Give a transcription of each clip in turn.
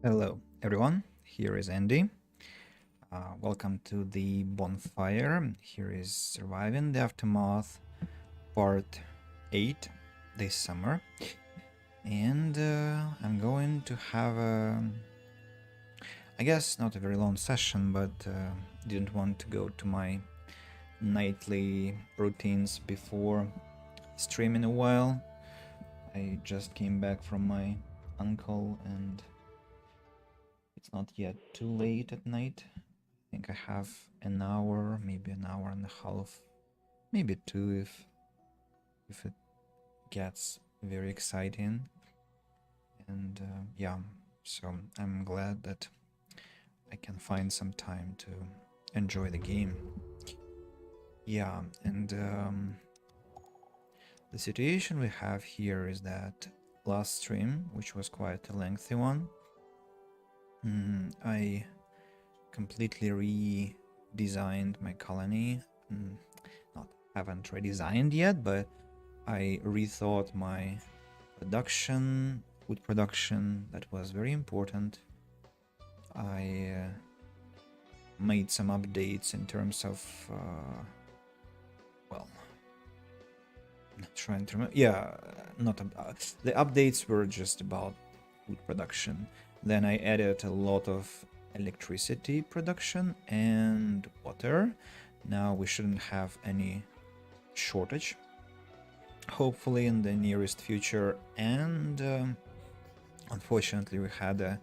Hello, everyone. Here is Andy. Welcome to the bonfire. Here is Surviving the Aftermath, part 8 this summer. And I'm going to have I guess, not a very long session, but didn't want to go to my nightly routines before streaming a while. I just came back from my uncle and it's not yet too late at night. I think I have an hour, maybe an hour and a half, maybe two if it gets very exciting. And yeah, so I'm glad that I can find some time to enjoy the game. Yeah, and the situation we have here is that last stream, which was quite a lengthy one, I completely redesigned my colony. Not haven't redesigned yet, but I rethought my food production. That was very important. I made some updates in terms of, well, I'm not trying to remember. Yeah, not about the updates were just about food production. Then I added a lot of electricity production and water. Now we shouldn't have any shortage, hopefully in the nearest future. And unfortunately, we had a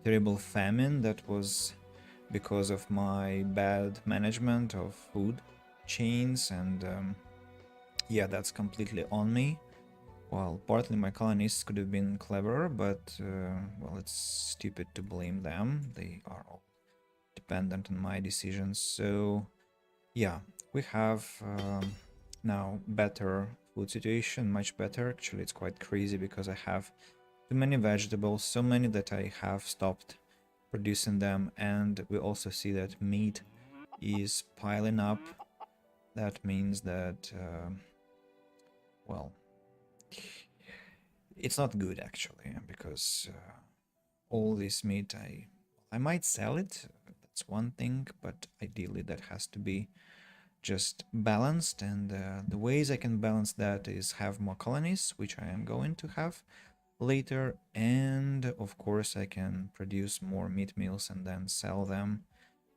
terrible famine that was because of my bad management of food chains, and yeah, that's completely on me. Well, partly my colonists could have been cleverer, but well, it's stupid to blame them. They are all dependent on my decisions. So yeah, we have now better food situation, much better. Actually, it's quite crazy because I have too many vegetables, so many that I have stopped producing them, and we also see that meat is piling up. That means that, well, it's not good actually, because all this meat, I might sell it. That's one thing, but ideally that has to be just balanced, and the ways I can balance that is have more colonies, which I am going to have later, and of course I can produce more meat meals and then sell them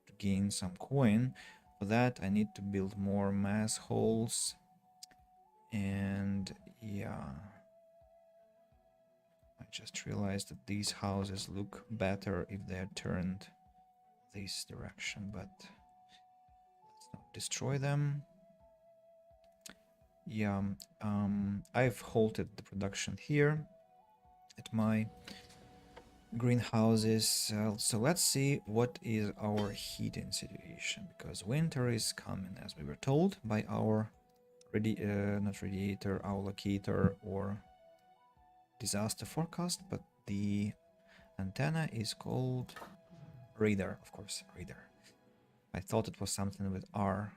to gain some coin. For that I need to build more mass holes, and yeah, I just realized that these houses look better if they're turned this direction, but let's not destroy them. Yeah, I've halted the production here at my greenhouses. So let's see what is our heating situation, because winter is coming, as we were told by our not radiator, our locator or disaster forecast, but the antenna is called radar, of course, radar. I thought it was something with R,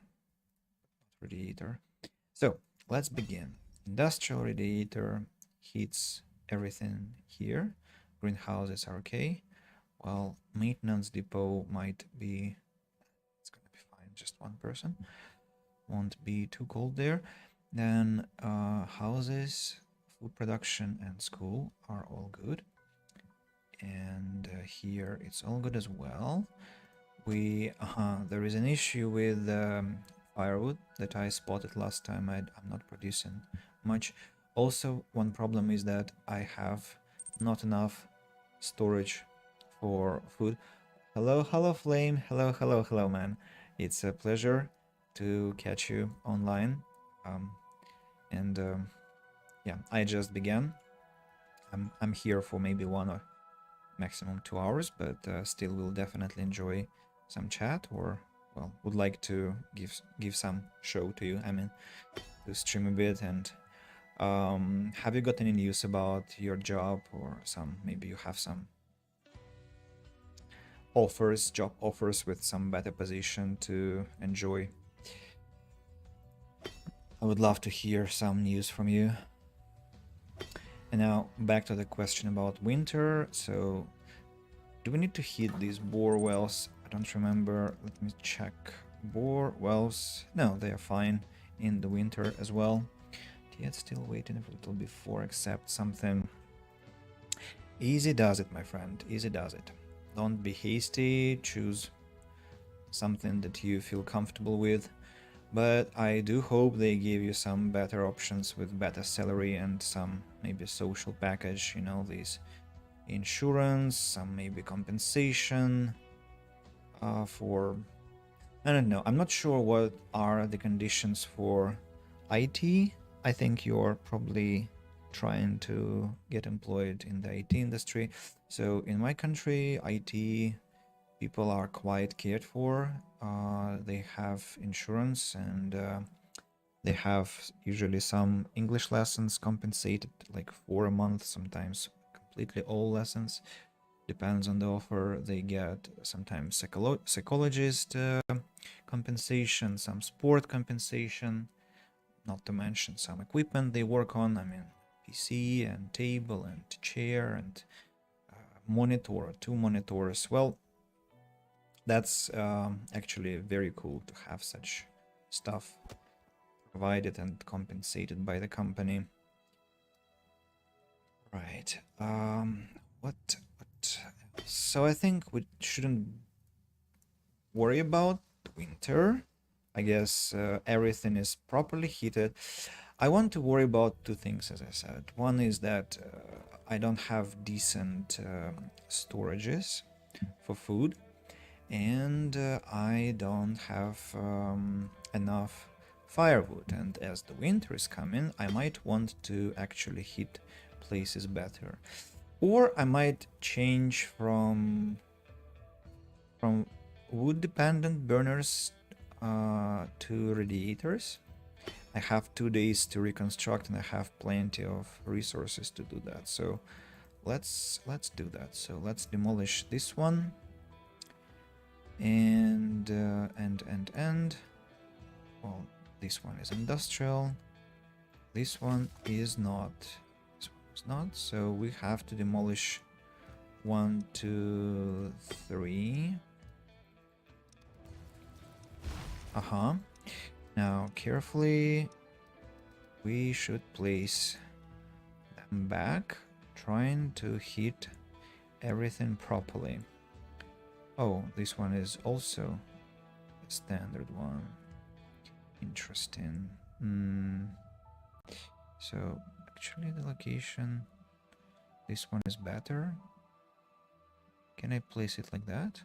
radiator. So let's begin. Industrial radiator heats everything here. Greenhouses are okay. Well, maintenance depot might be, it's gonna be fine, just one person. Won't be too cold there. Then houses, food production, and school are all good. And here it's all good as well. There is an issue with firewood that I spotted last time. I'm not producing much. Also, one problem is that I have not enough storage for food. Hello, hello, Flame. Hello, hello, hello, man. It's a pleasure to catch you online. Um, and yeah, I just began. I'm here for maybe 1 or maximum 2 hours, but still will definitely enjoy some chat, or well, would like to give some show to you. I mean, to stream a bit. And have you got any news about your job, or some, maybe you have some offers, job offers with some better position to enjoy? I would love to hear some news from you. And now back to the question about winter. So Do we need to heat these bore wells? I don't remember. Let me check. Bore wells. No, they are fine in the winter as well. Yet still waiting for a little before accept something. Easy does it, my friend. Easy does it. Don't be hasty. Choose something that you feel comfortable with. But I do hope they give you some better options with better salary and some maybe social package, you know, these insurance, some maybe compensation for, I don't know. I'm not sure what are the conditions for IT. I think you're probably trying to get employed in the IT industry. So in my country, IT people are quite cared for. They have insurance and they have usually some English lessons compensated, like for a month, sometimes completely all lessons. Depends on the offer. They get sometimes psychologist compensation, some sport compensation, not to mention some equipment they work on. I mean, PC and table and chair and monitor, two monitors. Well, that's actually very cool to have such stuff provided and compensated by the company. Right. What? So I think we shouldn't worry about winter. I guess everything is properly heated. I want to worry about two things, as I said. One is that I don't have decent storages for food, and I don't have enough firewood. And as the winter is coming, I might want to actually heat places better, or I might change from wood-dependent burners to radiators. I have 2 days to reconstruct, and I have plenty of resources to do that. So let's do that. So let's demolish this one, and well, this one is industrial. This one is not. This one is not. So we have to demolish 1, 2, 3. Now carefully we should place them back, trying to heat everything properly. Oh, this one is also a standard one. Interesting. So actually the location, this one is better. Can I place it like that?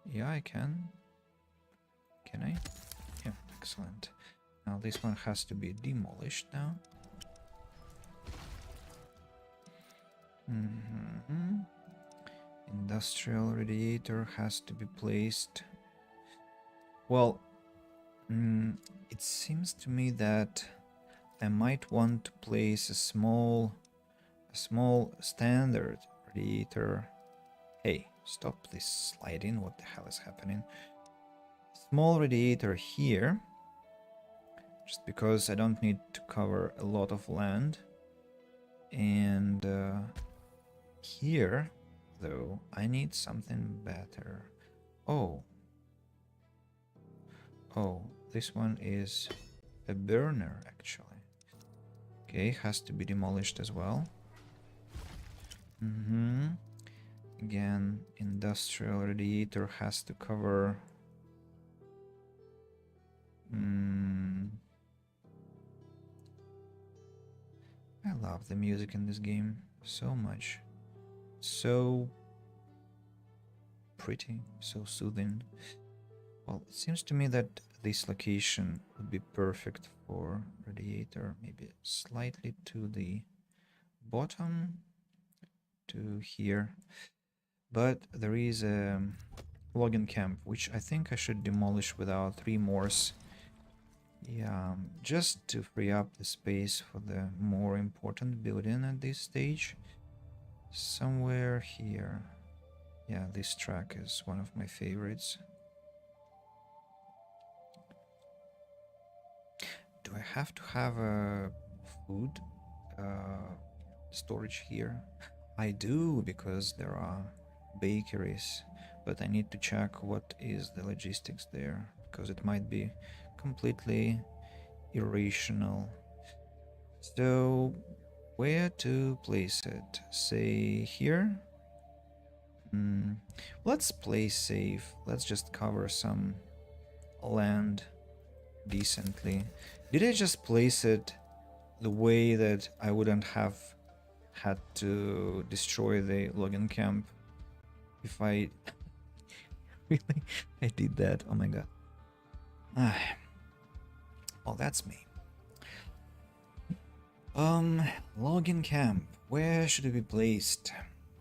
Yeah, I can. Can I? Yeah, excellent. Now this one has to be demolished now. Industrial radiator has to be placed. Well, it seems to me that I might want to place a small standard radiator. Hey, stop this sliding. What the hell is happening? Small radiator here, just because I don't need to cover a lot of land. And here, though, I need something better. Oh, this one is a burner, actually. Okay, has to be demolished as well. Again, industrial radiator has to cover. I love the music in this game so much. So pretty, so soothing. Well, it seems to me that this location would be perfect for radiator, maybe slightly to the bottom, to here. But there is a logging camp, which I think I should demolish without remorse. Yeah, just to free up the space for the more important building at this stage. Somewhere here. Yeah, this track is one of my favorites. Do I have to have a food storage here? I do, because there are bakeries, but I need to check what is the logistics there, because it might be completely irrational. So, where to place it? Say here? Hmm. Let's play safe. Let's just cover some land decently. Did I just place it the way that I wouldn't have had to destroy the logging camp if I really I did that? Oh my god. Ah, well, that's me. Logging camp. Where should it be placed?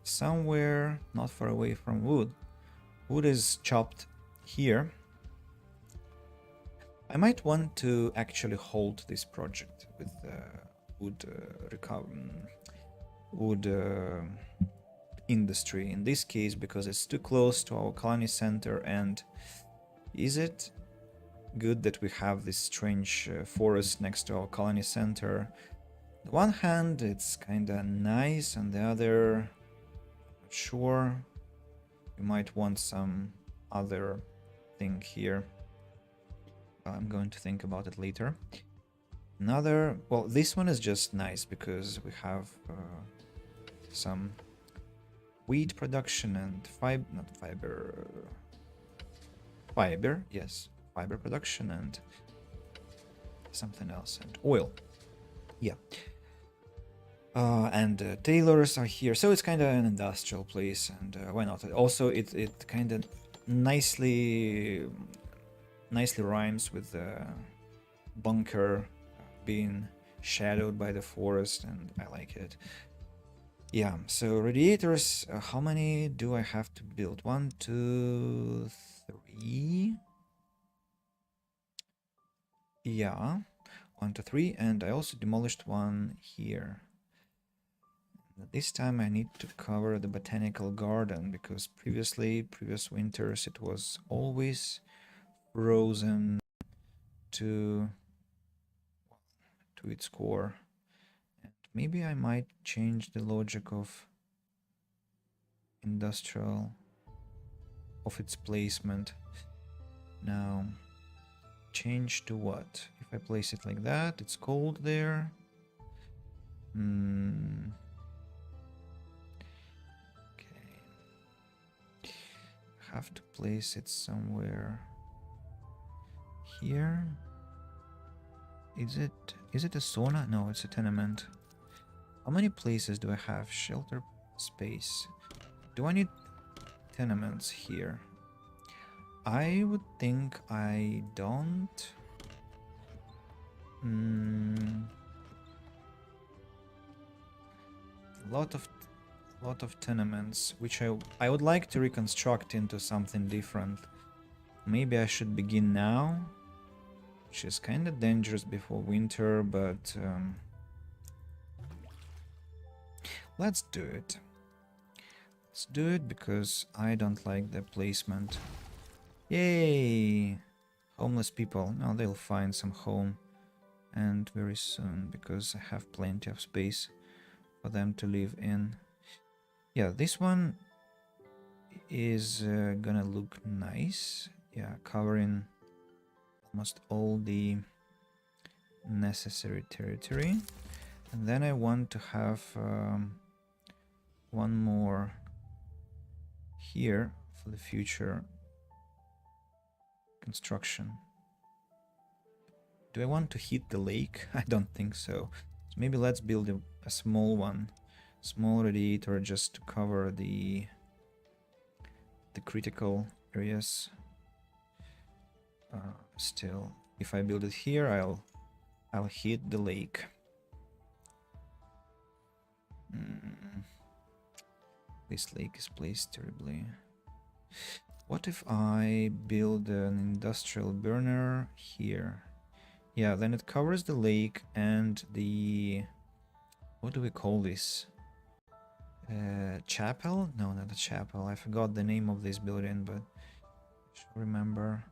Somewhere not far away from wood. Wood is chopped here. I might want to actually hold this project with wood wood industry in this case, because it's too close to our colony center. And is it good that we have this strange forest next to our colony center? On the one hand, it's kind of nice, on the other, not sure. We might want some other thing here. I'm going to think about it later. Another, well, this one is just nice because we have some wheat production and fiber, yes, fiber production and something else, and oil. Yeah. And tailors are here, so it's kind of an industrial place, and why not? Also, it kind of nicely rhymes with the bunker being shadowed by the forest, and I like it. Yeah, so radiators, how many do I have to build? 1, 2, 3. Yeah, 1, 2, 3, and I also demolished one here. This time I need to cover the botanical garden, because previous winters, it was always frozen to its core. And maybe I might change the logic of industrial, of its placement. Now, change to what? If I place it like that, it's cold there. Okay. Have to place it somewhere here. Is it a sauna? No, it's a tenement. How many places do I have? Shelter space. Do I need tenements here? I would think I don't. Lot of tenements, which I would like to reconstruct into something different. Maybe I should begin now, which is kind of dangerous before winter, but let's do it. Let's do it because I don't like the placement. Yay! Homeless people. Now they'll find some home, and very soon, because I have plenty of space for them to live in. Yeah, this one is gonna look nice. Yeah, covering almost all the necessary territory. And then I want to have one more here for the future construction. Do I want to hit the lake? I don't think so. So maybe let's build a small one, small radiator, just to cover the critical areas. Still, if I build it here, I'll hit the lake. This lake is placed terribly. What if I build an industrial burner here? Yeah, then it covers the lake and the... what do we call this? Chapel? No, not a chapel. I forgot the name of this building, but I should remember.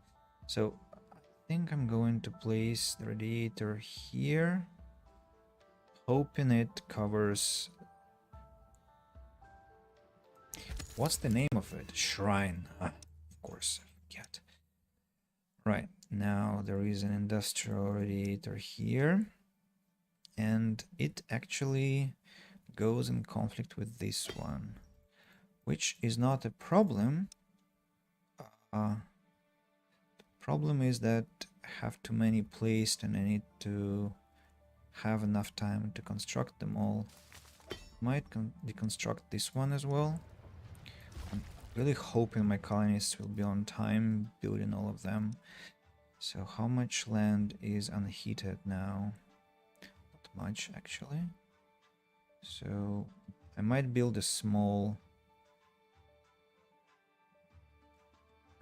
So I think I'm going to place the radiator here, hoping it covers What's the name of it? Shrine. Ah, of course, I forget. Right, now there is an industrial radiator here. And it actually goes in conflict with this one, which is not a problem. The problem is that I have too many placed and I need to have enough time to construct them all. Might deconstruct this one as well. I'm really hoping my colonists will be on time building all of them. So how much land is unheated now? Not much actually. So I might build a small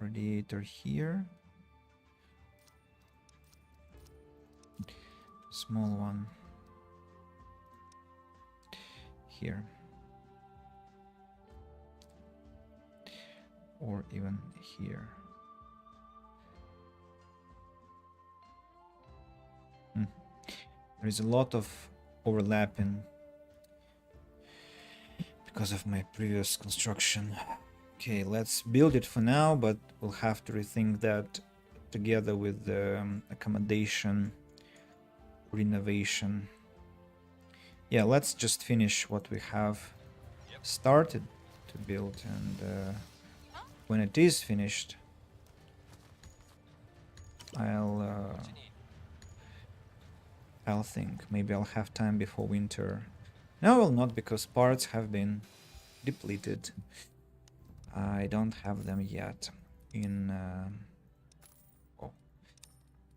radiator here. Small one here. Or even here. There is a lot of overlapping because of my previous construction. Okay, let's build it for now, but we'll have to rethink that together with the accommodation renovation. Yeah, let's just finish what we have started to build, and when it is finished, I'll think. Maybe I'll have time before winter. No, I will not, because parts have been depleted. I don't have them yet in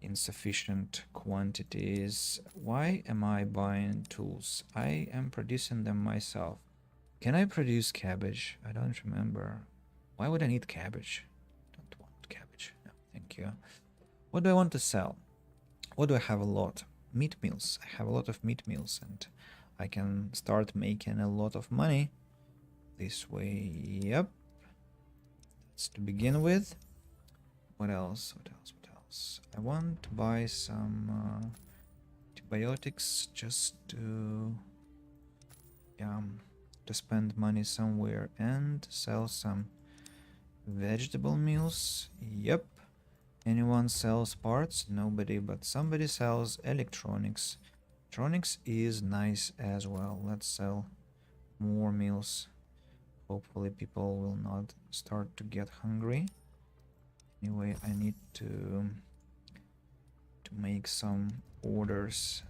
insufficient quantities. Why am I buying tools? I am producing them myself. Can I produce cabbage? I don't remember. Why would I need cabbage? Don't want cabbage. No, thank you. What do I want to sell? What do I have a lot? Meat mills. I have a lot of meat mills, and I can start making a lot of money this way. Yep. That's to begin with. What else? What else? What else? I want to buy some antibiotics just to spend money somewhere, and sell some vegetable meals. Yep. Anyone sells parts? Nobody, but somebody sells electronics. Electronics is nice as well. Let's sell more meals. Hopefully people will not start to get hungry. Anyway, I need to make some orders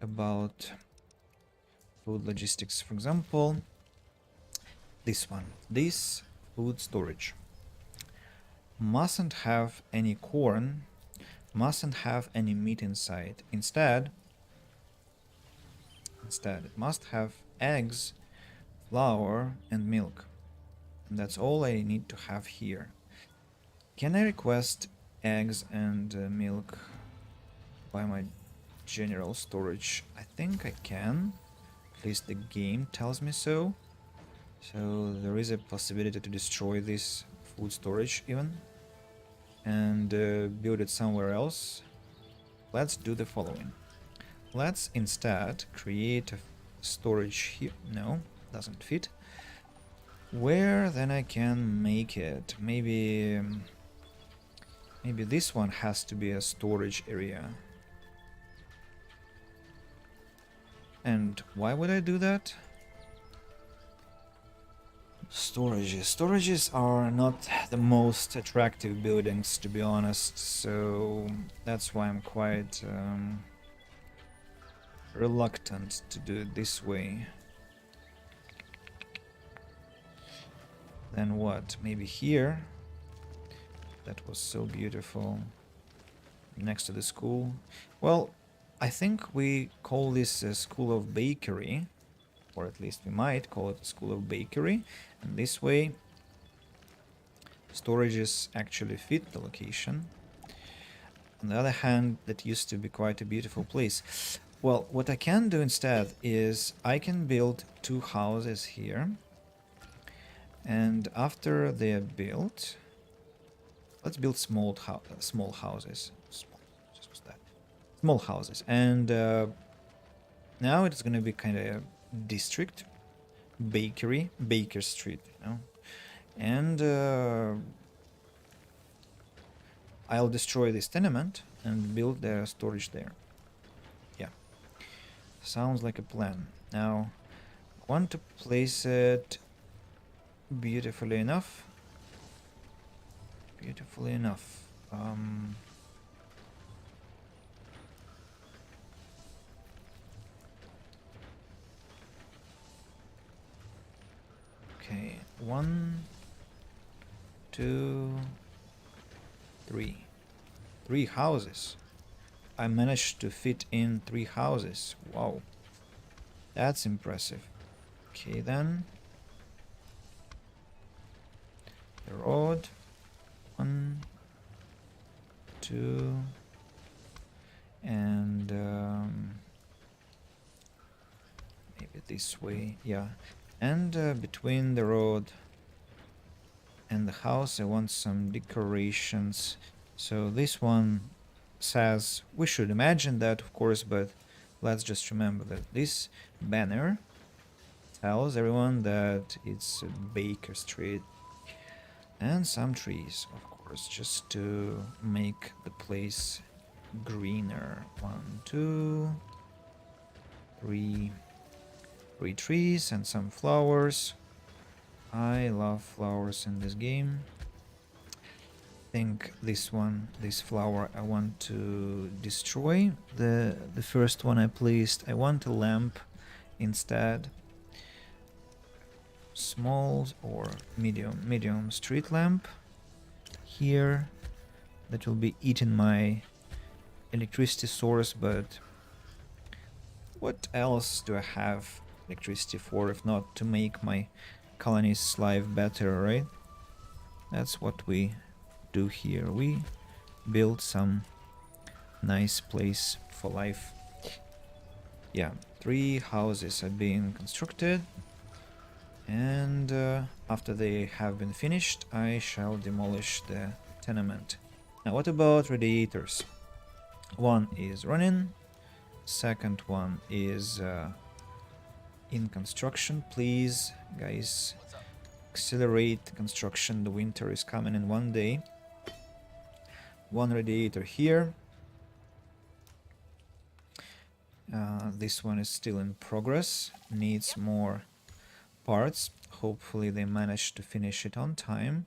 about food logistics. For example, this one. This food storage mustn't have any corn, mustn't have any meat inside. Instead, it must have eggs, flour, and milk. And that's all I need to have here. Can I request eggs and milk by my general storage? I think I can. At least the game tells me so. So there is a possibility to destroy this food storage even and build it somewhere else. Let's do the following. Let's instead create a storage here. No, doesn't fit. Where then I can make it? Maybe this one has to be a storage area. And why would I do that? Storages are not the most attractive buildings, to be honest, so that's why I'm quite reluctant to do it this way. Then what? Maybe here? That was so beautiful. Next to the school. Well, I think we call this a school of bakery, or at least we might call it a school of bakery, and this way storages actually fit the location. On the other hand, that used to be quite a beautiful place. Well, what I can do instead is I can build 2 houses here, and after they are built, let's build small houses. Small houses, and now it's gonna be kind of a district bakery, Baker Street, you know, and I'll destroy this tenement and build the storage there. Yeah, sounds like a plan. Now, I want to place it beautifully enough. Beautifully enough. Okay, 1, 2, 3. 3 houses. I managed to fit in 3 houses. Wow. That's impressive. Okay then. The road. 1, 2, and maybe this way. Yeah. And between the road and the house I want some decorations. So this one says, we should imagine that of course, but let's just remember that this banner tells everyone that it's Baker Street, and some trees of course just to make the place greener. 1, 2, 3 trees and some flowers. I love flowers in this game. I think this flower I want to destroy. The first one I placed, I want a lamp instead. Small or medium street lamp here that will be eating my electricity source, but what else do I have electricity for if not to make my colonists' life better, right? That's what we do here. We build some nice place for life. Yeah, 3 houses are being constructed, and after they have been finished, I shall demolish the tenement. Now, what about radiators? One is running, second one is in construction. Please, guys, accelerate construction. The winter is coming in 1 day. 1 radiator here. This one is still in progress, needs more parts. Hopefully they manage to finish it on time,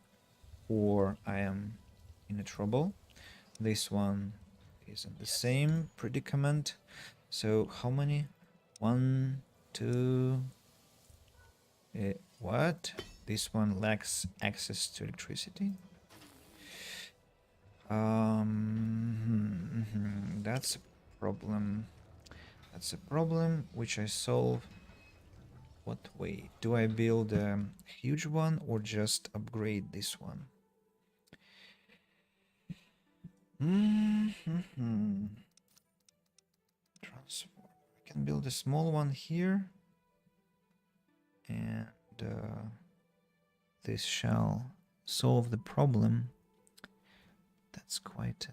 or I am in a trouble. This one is in the same predicament. So how many? 1, 2. What? This one lacks access to electricity. That's a problem. That's a problem which I solve. What way? Do I build a huge one or just upgrade this one? Transform. I can build a small one here, and this shall solve the problem. That's quite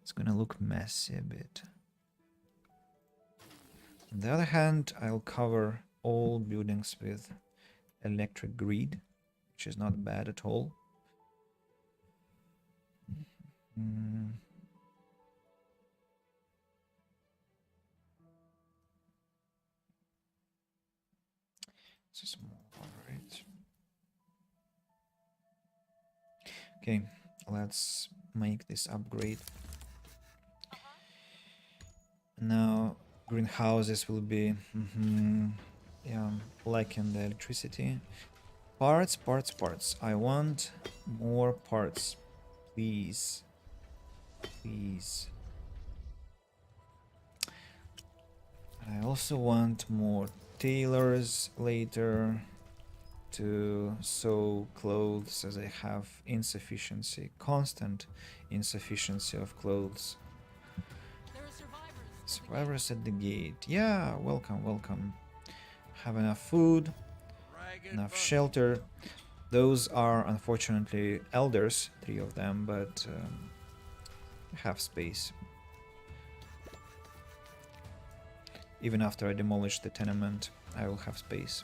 it's gonna look messy a bit. On the other hand, I'll cover all buildings with electric grid, which is not bad at all. It's a small one, right? Okay, let's make this upgrade. Now greenhouses will be yeah, lacking the electricity. Parts. I want more parts, please. I also want more tailors later to sew clothes, as I have constant insufficiency of clothes. Survivors at the gate. Yeah, welcome. Have enough food, enough shelter. Those are unfortunately elders, 3 of them, but have space. Even after I demolish the tenement. I will have space.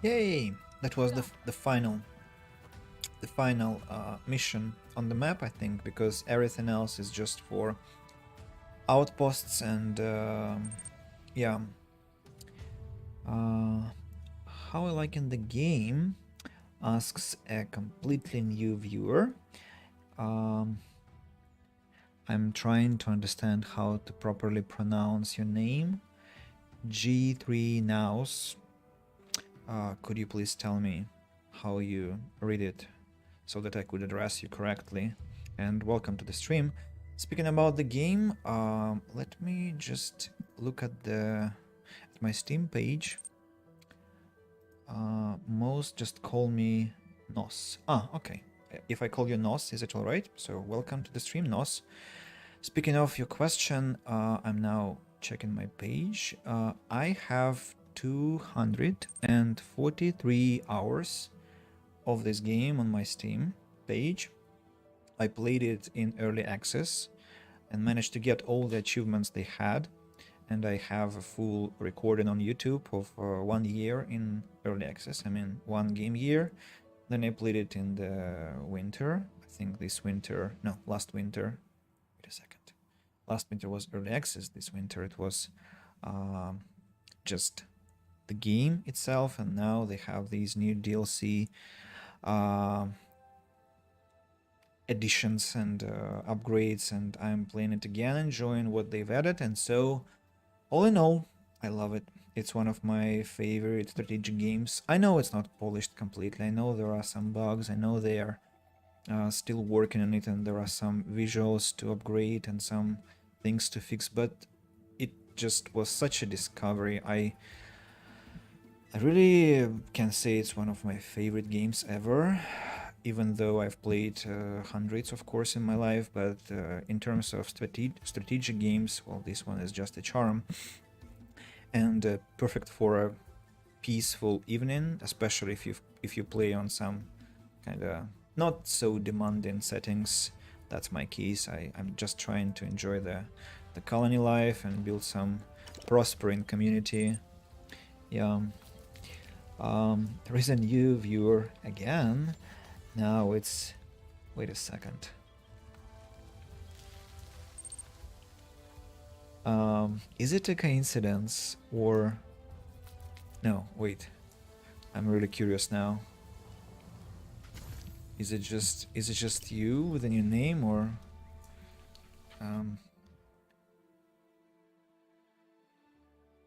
Yay! That was the final mission on the map, I think, because everything else is just for outposts and yeah. How I like in the game, asks a completely new viewer. I'm trying to understand how to properly pronounce your name. G3 Naus. Could you please tell me how you read it so that I could address you correctly? And welcome to the stream. Speaking about the game, let me just look at my Steam page. Most just call me Nos. Okay. If I call you Nos, is it alright? So welcome to the stream, Nos. Speaking of your question, I'm now checking my page. I have 243 hours of this game on my Steam page. I played it in early access and managed to get all the achievements they had. And I have a full recording on YouTube of 1 year in early access. I mean, 1 game year. Then I played it in the winter. I think this winter, no, last winter. Wait a second. Last winter was early access. This winter it was just the game itself. And now they have these new DLC additions and upgrades. And I'm playing it again, enjoying what they've added. And so, all in all, I love it. It's one of my favorite strategic games. I know it's not polished completely. I know there are some bugs. I know they are still working on it, and there are some visuals to upgrade and some things to fix. But it just was such a discovery. I really can say it's one of my favorite games ever. Even though I've played hundreds, of course, in my life, but in terms of strategic games, well, this one is just a charm. And perfect for a peaceful evening, especially if you play on some kind of not so demanding settings. That's my case. I'm just trying to enjoy the colony life and build some prospering community. Yeah. There is a new viewer again. Now it's... Wait a second. Is it a coincidence or... No, wait. I'm really curious now. Is it just you with a new name or...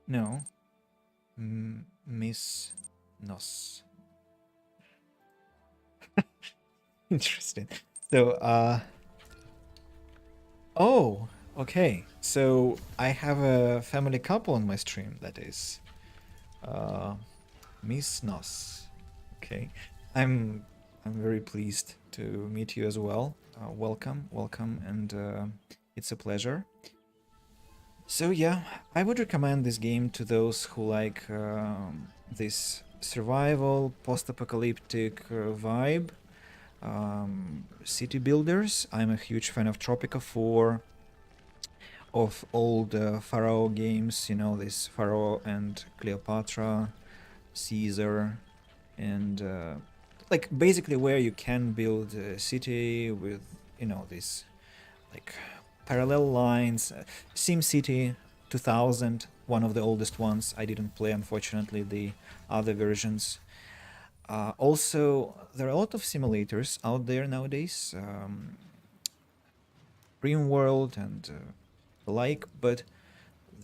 No. Miss Nos. Interesting. So, oh, okay. So I have a family couple on my stream, that is. Miss Nos. Okay. I'm very pleased to meet you as well. Welcome, and it's a pleasure. So yeah, I would recommend this game to those who like this survival, post-apocalyptic vibe. City builders. I'm a huge fan of Tropico 4, of old Pharaoh games, you know, this Pharaoh and Cleopatra, Caesar, and like basically where you can build a city with, you know, this like parallel lines. SimCity 2000, one of the oldest ones. I didn't play, unfortunately, the other versions. Also, there are a lot of simulators out there nowadays, RimWorld and the like, but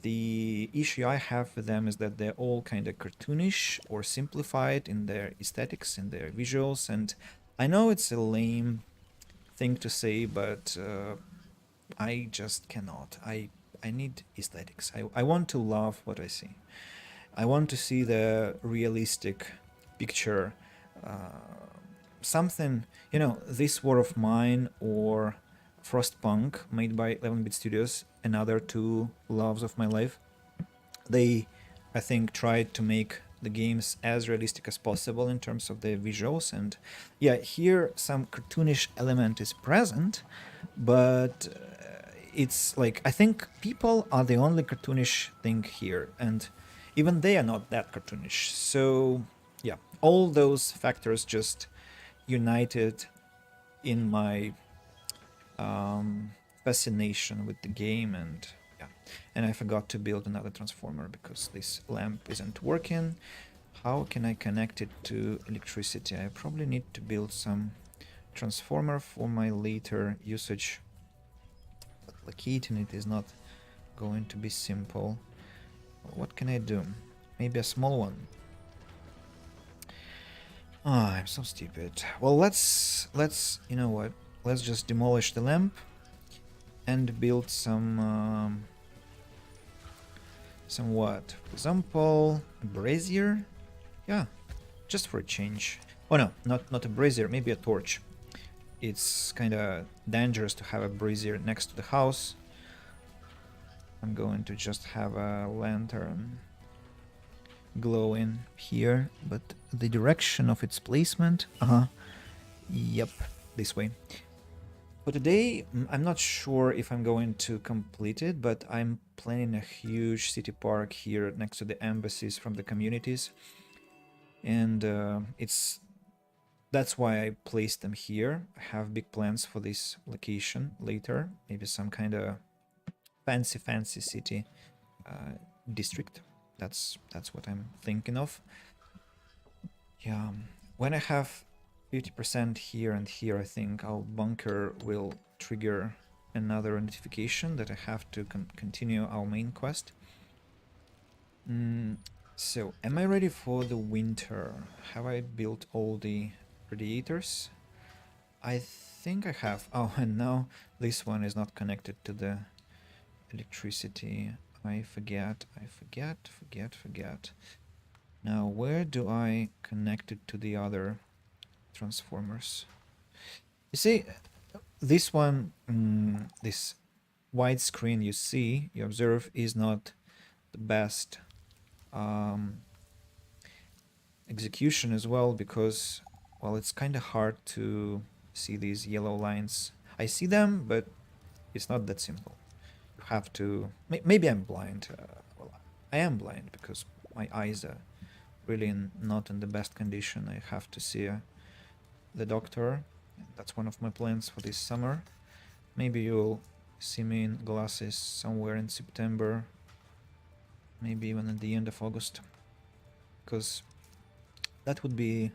the issue I have with them is that they're all kind of cartoonish or simplified in their aesthetics, in their visuals, and I know it's a lame thing to say, but I just cannot. I need aesthetics. I want to love what I see. I want to see the realistic picture, something, you know, This War of Mine or Frostpunk, made by 11-bit Studios, another two loves of my life. They, I think, tried to make the games as realistic as possible in terms of the visuals. And yeah, here some cartoonish element is present, but it's like I think people are the only cartoonish thing here, and even they are not that cartoonish. So yeah, all those factors just united in my fascination with the game. And yeah, and I forgot to build another transformer because this lamp isn't working. How can I connect it to electricity? I probably need to build some transformer for my later usage, but locating it is not going to be simple. What can I do? Maybe a small one. Ah, I'm so stupid. Well, let's you know what? Let's just demolish the lamp and build some what? For example, a brazier. Yeah, just for a change. Oh no, not a brazier. Maybe a torch. It's kind of dangerous to have a brazier next to the house. I'm going to just have a lantern glowing here, but the direction of its placement, yep, this way. For today, I'm not sure if I'm going to complete it, but I'm planning a huge city park here next to the embassies from the communities, and that's why I placed them here. I have big plans for this location later, maybe some kind of fancy city district. That's what I'm thinking of. Yeah, when I have 50% here and here, I think our bunker will trigger another notification that I have to continue our main quest. So, am I ready for the winter? Have I built all the radiators? I think I have. Oh, and now this one is not connected to the electricity. I forget. Now, where do I connect it to the other transformers? You see, this one, this wide screen you see, you observe, is not the best execution as well, because, well, it's kind of hard to see these yellow lines. I see them, but it's not that simple. You have to... Maybe I'm blind. Well, I am blind because my eyes are really not in the best condition. I have to see the doctor. That's one of my plans for this summer. Maybe you'll see me in glasses somewhere in September, maybe even at the end of August, because that would be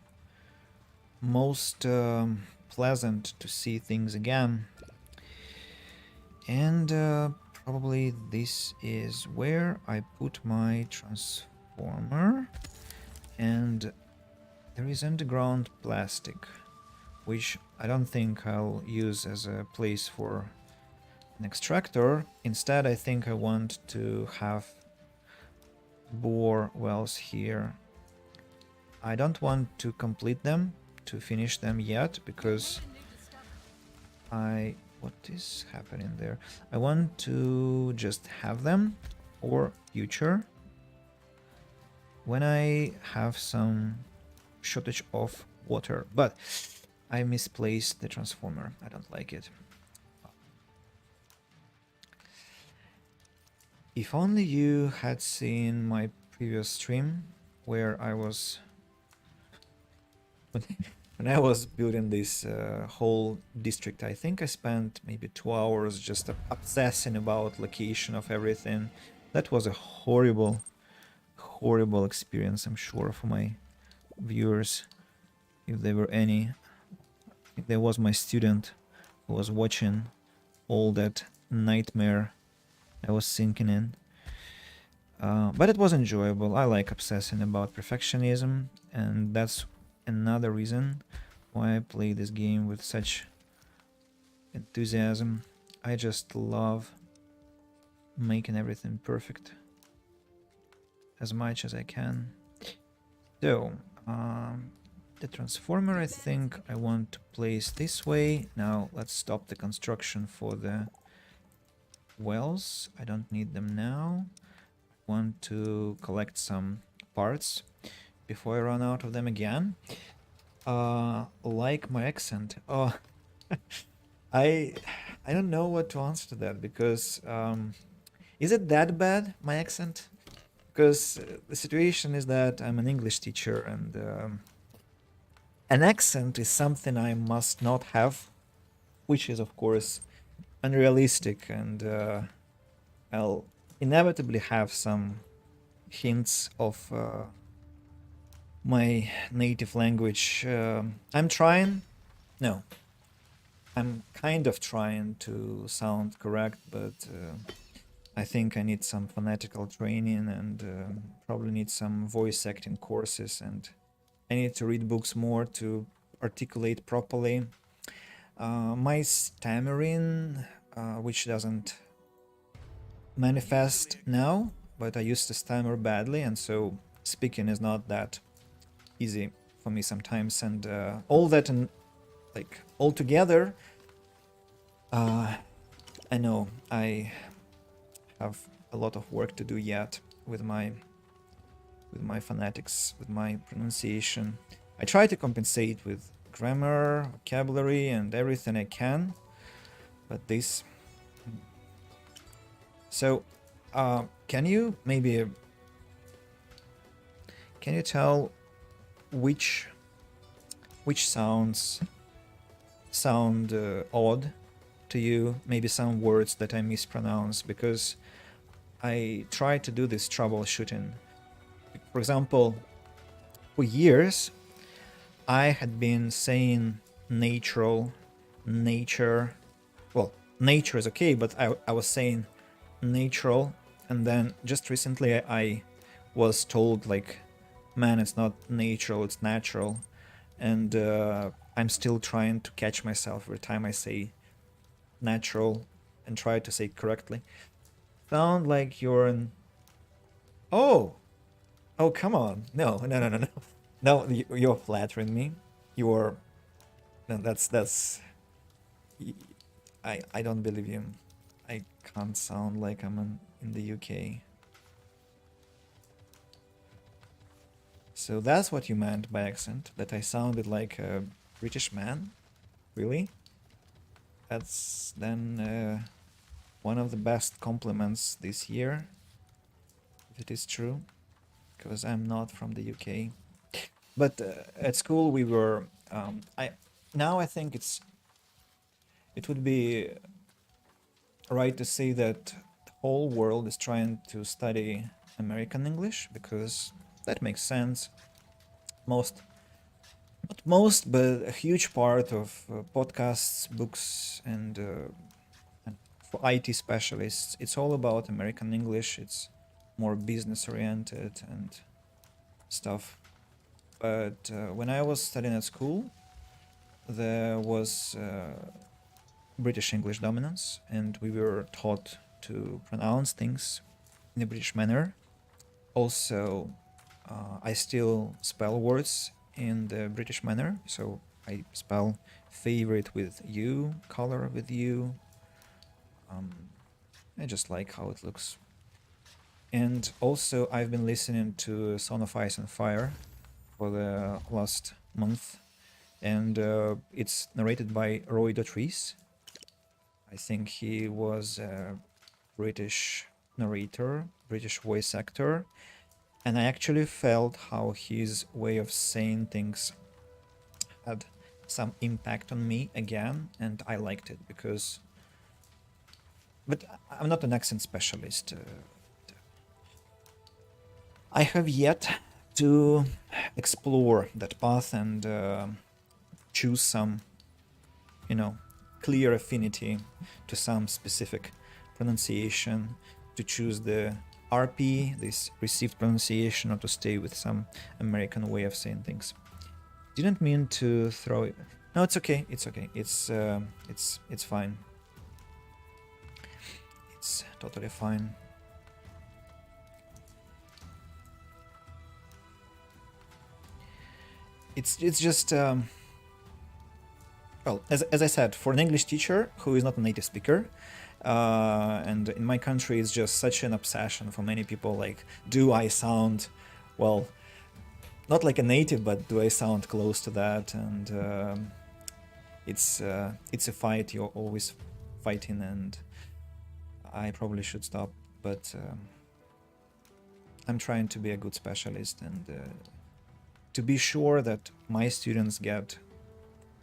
most pleasant to see things again. And probably this is where I put my transformer, and there is underground plastic, which I don't think I'll use as a place for an extractor. Instead, I think I want to have bore wells here. I don't want to complete them, to finish them yet, because what is happening there? I want to just have them for future when I have some shortage of water. But I misplaced the transformer. I don't like it. If only you had seen my previous stream where I was... when I was building this whole district, I think I spent maybe 2 hours just obsessing about location of everything. That was a horrible experience, I'm sure, for my viewers, if there were any. I think there was my student who was watching all that nightmare I was sinking in. But it was enjoyable. I like obsessing about perfectionism, and that's another reason why I play this game with such enthusiasm. I just love making everything perfect as much as I can. So, the transformer, I think I want to place this way. Now let's stop the construction for the wells. I don't need them now. I want to collect some parts before I run out of them again. Like my accent. Oh, I I don't know what to answer to that because is it that bad, my accent? Because the situation is that I'm an English teacher and an accent is something I must not have, which is of course unrealistic, and I'll inevitably have some hints of my native language. I'm trying. No, I'm kind of trying to sound correct, but I think I need some phonetical training and probably need some voice acting courses, and I need to read books more to articulate properly. My stammering, which doesn't manifest now, but I used to stammer badly, and so speaking is not that easy for me sometimes, and all that and like all together, I know I have a lot of work to do yet with my phonetics, with my pronunciation. I try to compensate with grammar, vocabulary, and everything I can, but this. So, can you maybe tell which sounds sound odd to you? Maybe some words that I mispronounce, because I try to do this troubleshooting. For example, for years I had been saying natural, nature. Well, nature is okay, but I was saying natural, and then just recently I was told like, man, it's not natural, it's natural, and I'm still trying to catch myself every time I say natural and try to say it correctly. Sound like you're an... Oh, come on, no, no, you're flattering me. You're... No, that's I don't believe you. I can't sound like I'm in the UK. So that's what you meant by accent, that I sounded like a British man? Really? That's then one of the best compliments this year, if it is true, because I'm not from the UK. But at school we were... I think it would be right to say that the whole world is trying to study American English, because that makes sense. Not most, but a huge part of podcasts, books, and for IT specialists, it's all about American English. It's more business oriented and stuff. But when I was studying at school, there was British English dominance, and we were taught to pronounce things in a British manner. Also, I still spell words in the British manner, so I spell favorite with U, color with U. I just like how it looks. And also, I've been listening to Song of Ice and Fire for the last month, and it's narrated by Roy Dotrice. I think he was a British narrator, British voice actor, and I actually felt how his way of saying things had some impact on me again, and I liked it because... But I'm not an accent specialist. I have yet to explore that path and choose some, clear affinity to some specific pronunciation, to choose the RP, this received pronunciation, or to stay with some American way of saying things. Didn't mean to throw it. No, it's okay. It's okay. It's fine. It's totally fine. It's just well, as I said, for an English teacher who is not a native speaker, and in my country it's just such an obsession for many people, like, do I sound well, not like a native, but do I sound close to that? And it's a fight you're always fighting, and I probably should stop, but I'm trying to be a good specialist and to be sure that my students get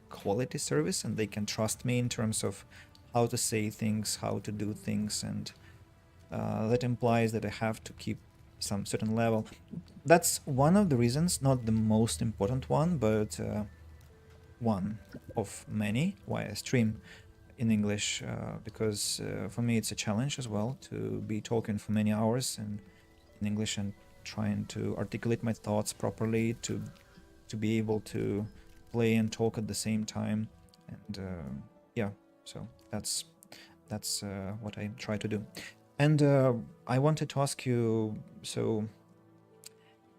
quality service and they can trust me in terms of how to say things, how to do things, and that implies that I have to keep some certain level. That's one of the reasons, not the most important one, but one of many why I stream in English, because for me it's a challenge as well to be talking for many hours and in English and trying to articulate my thoughts properly, to be able to play and talk at the same time, and yeah, so that's what I try to do. And I wanted to ask you, so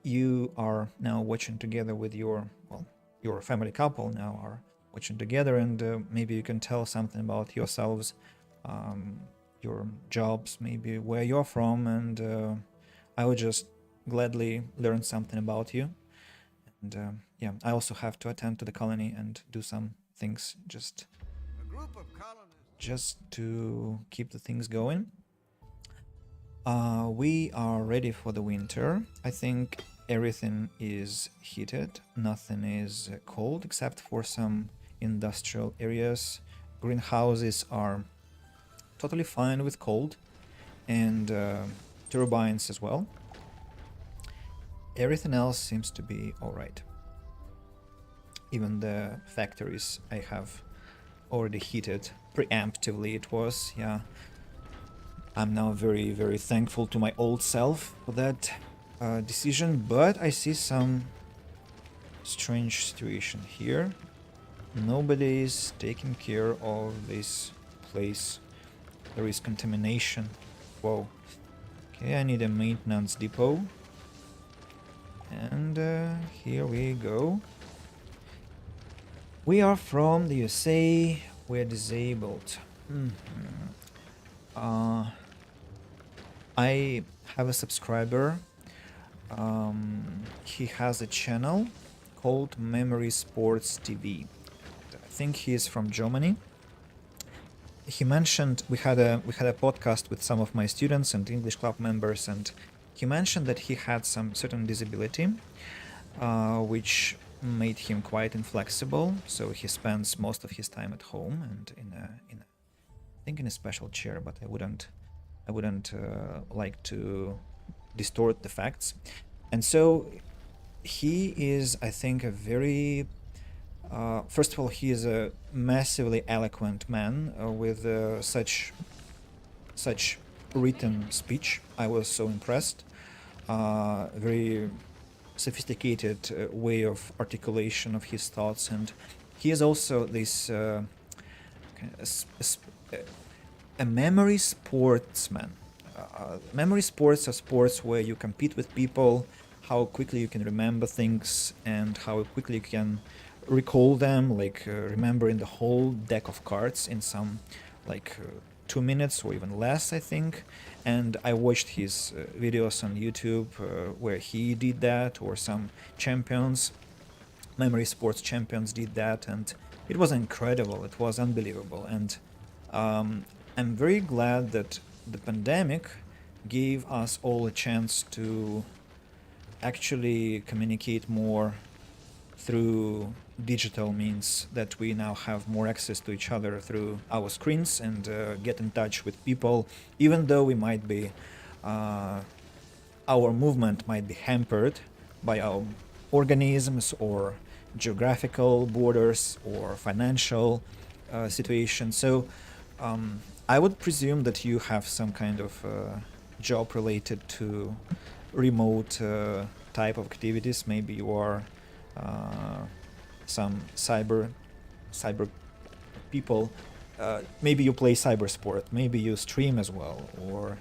you are now watching together with your, well, your family couple now are watching together, and maybe you can tell something about yourselves, your jobs, maybe where you're from, and I would just gladly learn something about you. And yeah, I also have to attend to the colony and do some things just to keep the things going. We are ready for the winter. I think everything is heated, nothing is cold except for some industrial areas. Greenhouses are totally fine with cold, and turbines as well. Everything else seems to be alright. Even the factories I have already heated preemptively, it was, yeah. I'm now very, very thankful to my old self for that decision, but I see some strange situation here. Nobody is taking care of this place. There is contamination. Whoa. Okay, I need a maintenance depot. And here we go. We are from the USA. We're disabled. I have a subscriber. He has a channel called Memory Sports TV. I think he is from Germany. He mentioned we had a podcast with some of my students and English club members, and he mentioned that he had some certain disability, which made him quite inflexible. So he spends most of his time at home and I think in a special chair, but I wouldn't like to distort the facts. And so he is, I think, a very first of all, he is a massively eloquent man with such written speech. I was so impressed. Very sophisticated way of articulation of his thoughts, and he is also this a memory sportsman. Memory sports are sports where you compete with people, how quickly you can remember things and how quickly you can recall them, like remembering the whole deck of cards in some 2 minutes or even less, I think. And I watched his videos on YouTube where he did that, or some champions, memory sports champions did that, and it was incredible. It was unbelievable. And I'm very glad that the pandemic gave us all a chance to actually communicate more through digital means, that we now have more access to each other through our screens and get in touch with people, even though we might be our movement might be hampered by our organisms or geographical borders or financial situation. So I would presume that you have some kind of job related to remote type of activities. Maybe you are some cyber people. Maybe you play cyber sport. Maybe you stream as well, or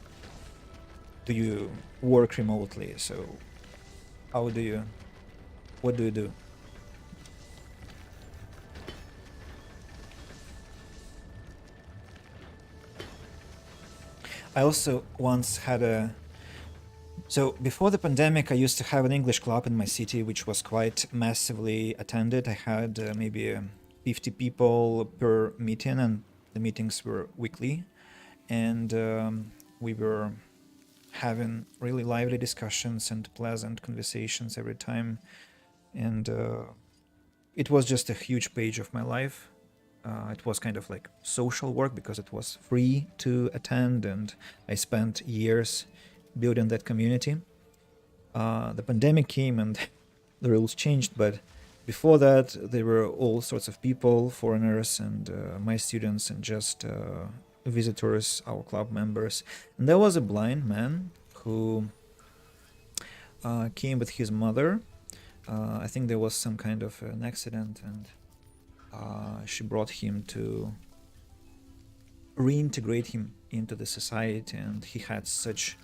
do you work remotely? So what do you do? I also once had a So before the pandemic, I used to have an English club in my city, which was quite massively attended. I had maybe 50 people per meeting, and the meetings were weekly. And we were having really lively discussions and pleasant conversations every time. And it was just a huge page of my life. It was kind of like social work because it was free to attend, and I spent years building that community. The pandemic came and the rules changed, but before that, there were all sorts of people, foreigners, and my students, and just visitors, our club members. And there was a blind man who came with his mother. I think there was some kind of an accident, and she brought him to reintegrate him into the society, and he had such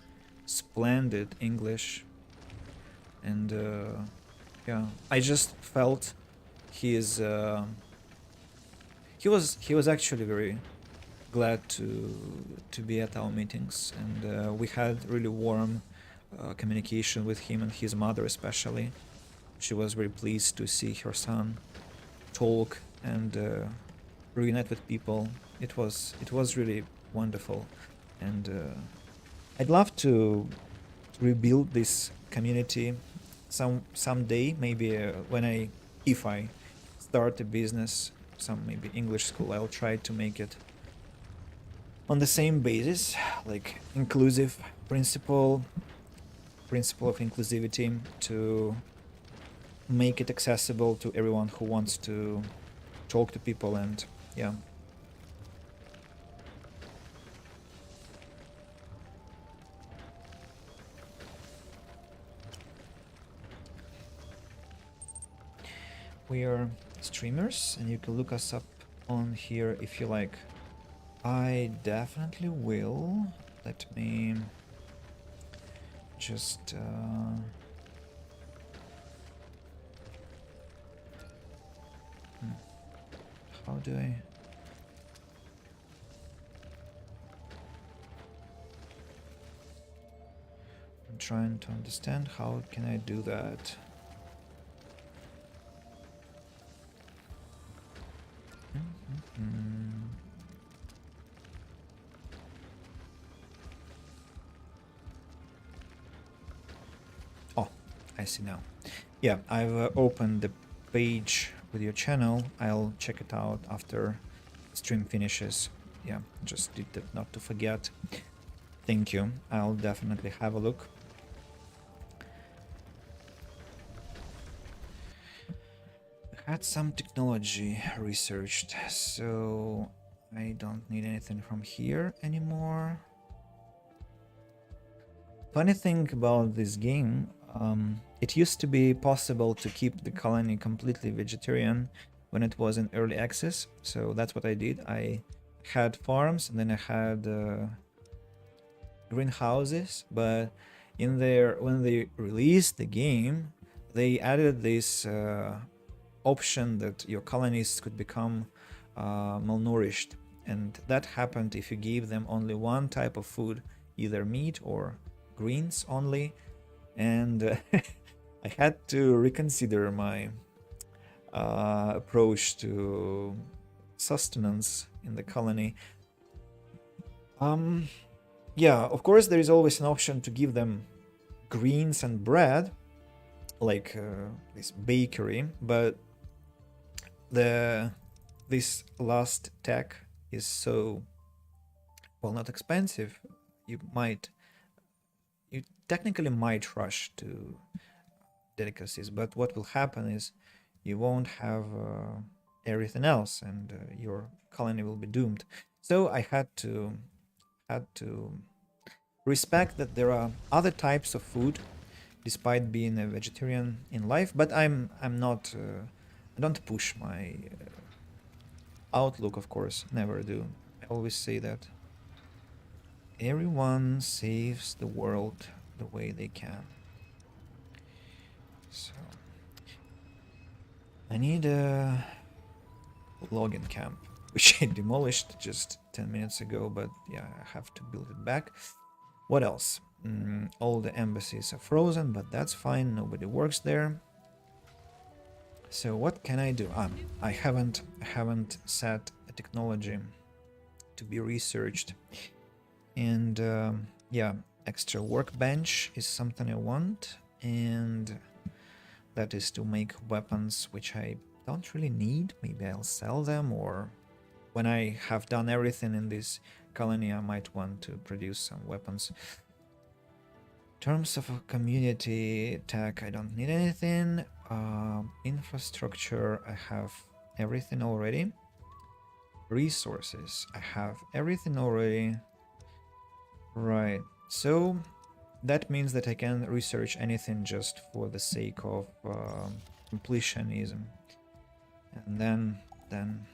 splendid English. And yeah, I just felt his he was actually very glad to be at our meetings, and we had really warm communication with him and his mother especially. She was very pleased to see her son talk and reunite with people. It was really wonderful, and I'd love to rebuild this community someday. Maybe when if I start a business, some maybe English school, I'll try to make it on the same basis, like inclusive principle of inclusivity, to make it accessible to everyone who wants to talk to people. And yeah, we are streamers, and you can look us up on here if you like. I definitely will. Let me just how do I I'm trying to understand how can I do that. Oh, I see now. Yeah, I've opened the page with your channel. I'll check it out after the stream finishes. Yeah, just did that not to forget. Thank you. I'll definitely have a look. Had some technology researched, so I don't need anything from here anymore. Funny thing about this game, it used to be possible to keep the colony completely vegetarian when it was in early access, so that's what I did. I had farms, and then I had greenhouses, but in there, when they released the game, they added this option that your colonies could become malnourished, and that happened if you gave them only one type of food, either meat or greens only. And I had to reconsider my approach to sustenance in the colony. Yeah, of course there is always an option to give them greens and bread, like this bakery, but this last tech is so, well, not expensive. You technically might rush to delicacies, but what will happen is you won't have everything else, and your colony will be doomed. So I had to respect that there are other types of food, despite being a vegetarian in life. But I'm not I don't push my outlook, of course, never do. I always say that everyone saves the world the way they can. So I need a login camp, which I demolished just 10 minutes ago, but yeah, I have to build it back. What else? All the embassies are frozen, but that's fine. Nobody works there. So what can I do? I haven't set a technology to be researched, and yeah, extra workbench is something I want, and that is to make weapons which I don't really need. Maybe I'll sell them, or when I have done everything in this colony, I might want to produce some weapons. In terms of a community tech, I don't need anything. Infrastructure, I have everything already. Resources, I have everything already. Right, so that means that I can research anything just for the sake of completionism, and then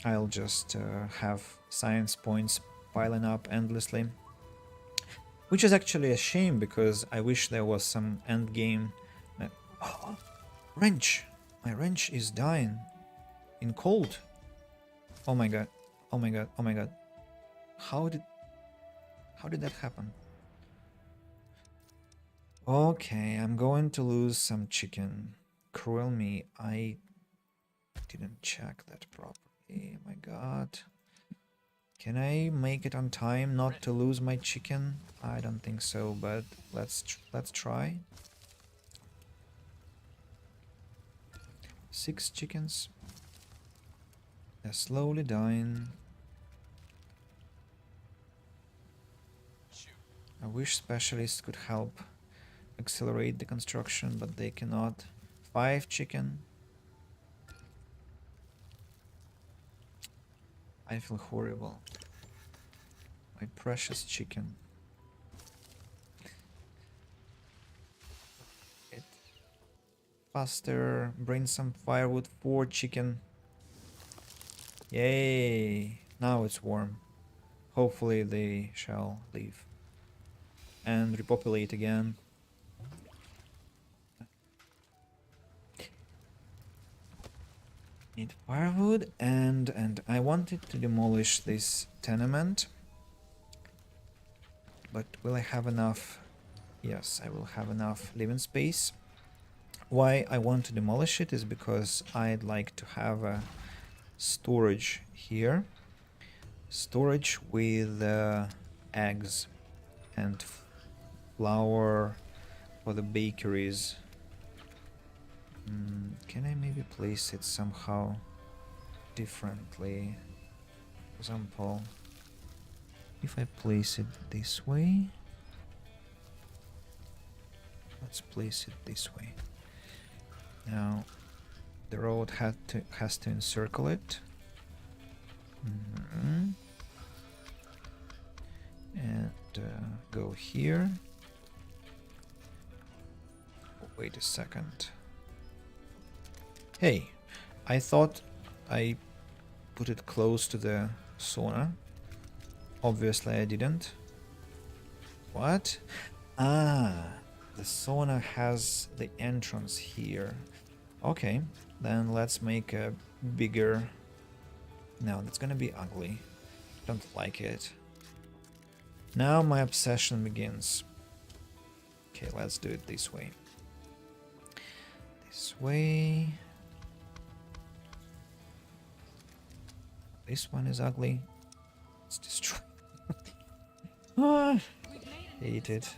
I'll just have science points piling up endlessly, which is actually a shame because I wish there was some end game. Oh, wrench! My wrench is dying in cold. Oh my god! Oh my god! Oh my god! How did that happen? Okay, I'm going to lose some chicken. Cruel me, I didn't check that properly. My god. Can I make it on time not to lose my chicken? I don't think so, but let's try. 6 chickens. They're slowly dying. I wish specialists could help accelerate the construction, but they cannot. 5 chicken. I feel horrible. My precious chicken. It faster. Bring some firewood. 4 chicken. Yay! Now it's warm. Hopefully they shall leave and repopulate again. Need firewood, and I wanted to demolish this tenement, but will I have enough? Yes, I will have enough living space. Why I want to demolish it is because I'd like to have a storage here, storage with eggs and flour for the bakeries. Can I maybe place it somehow differently? For example, if I place it this way, let's place it this way. Now the road has to encircle it. And go here. Oh, wait a second. Hey, I thought I put it close to the sauna. Obviously I didn't. What? Ah, the sauna has the entrance here. Okay, then let's make a bigger... No, that's gonna be ugly. Don't like it. Now my obsession begins. Okay, let's do it this way. This way. This one is ugly. Let's destroy. Ah, hate it.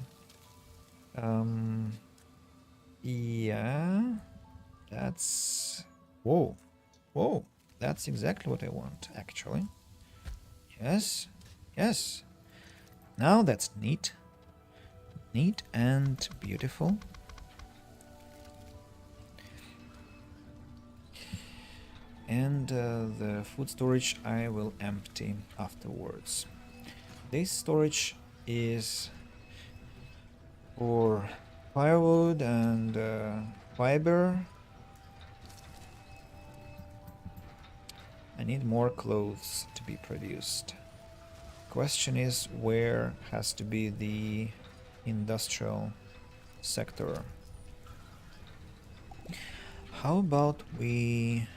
Yeah, that's... Whoa, whoa, that's exactly what I want, actually. Yes, yes. Now that's neat. Neat and beautiful. And the food storage I will empty afterwards. This storage is for firewood and fiber. I need more clothes to be produced. Question is, where has to be the industrial sector? How about we...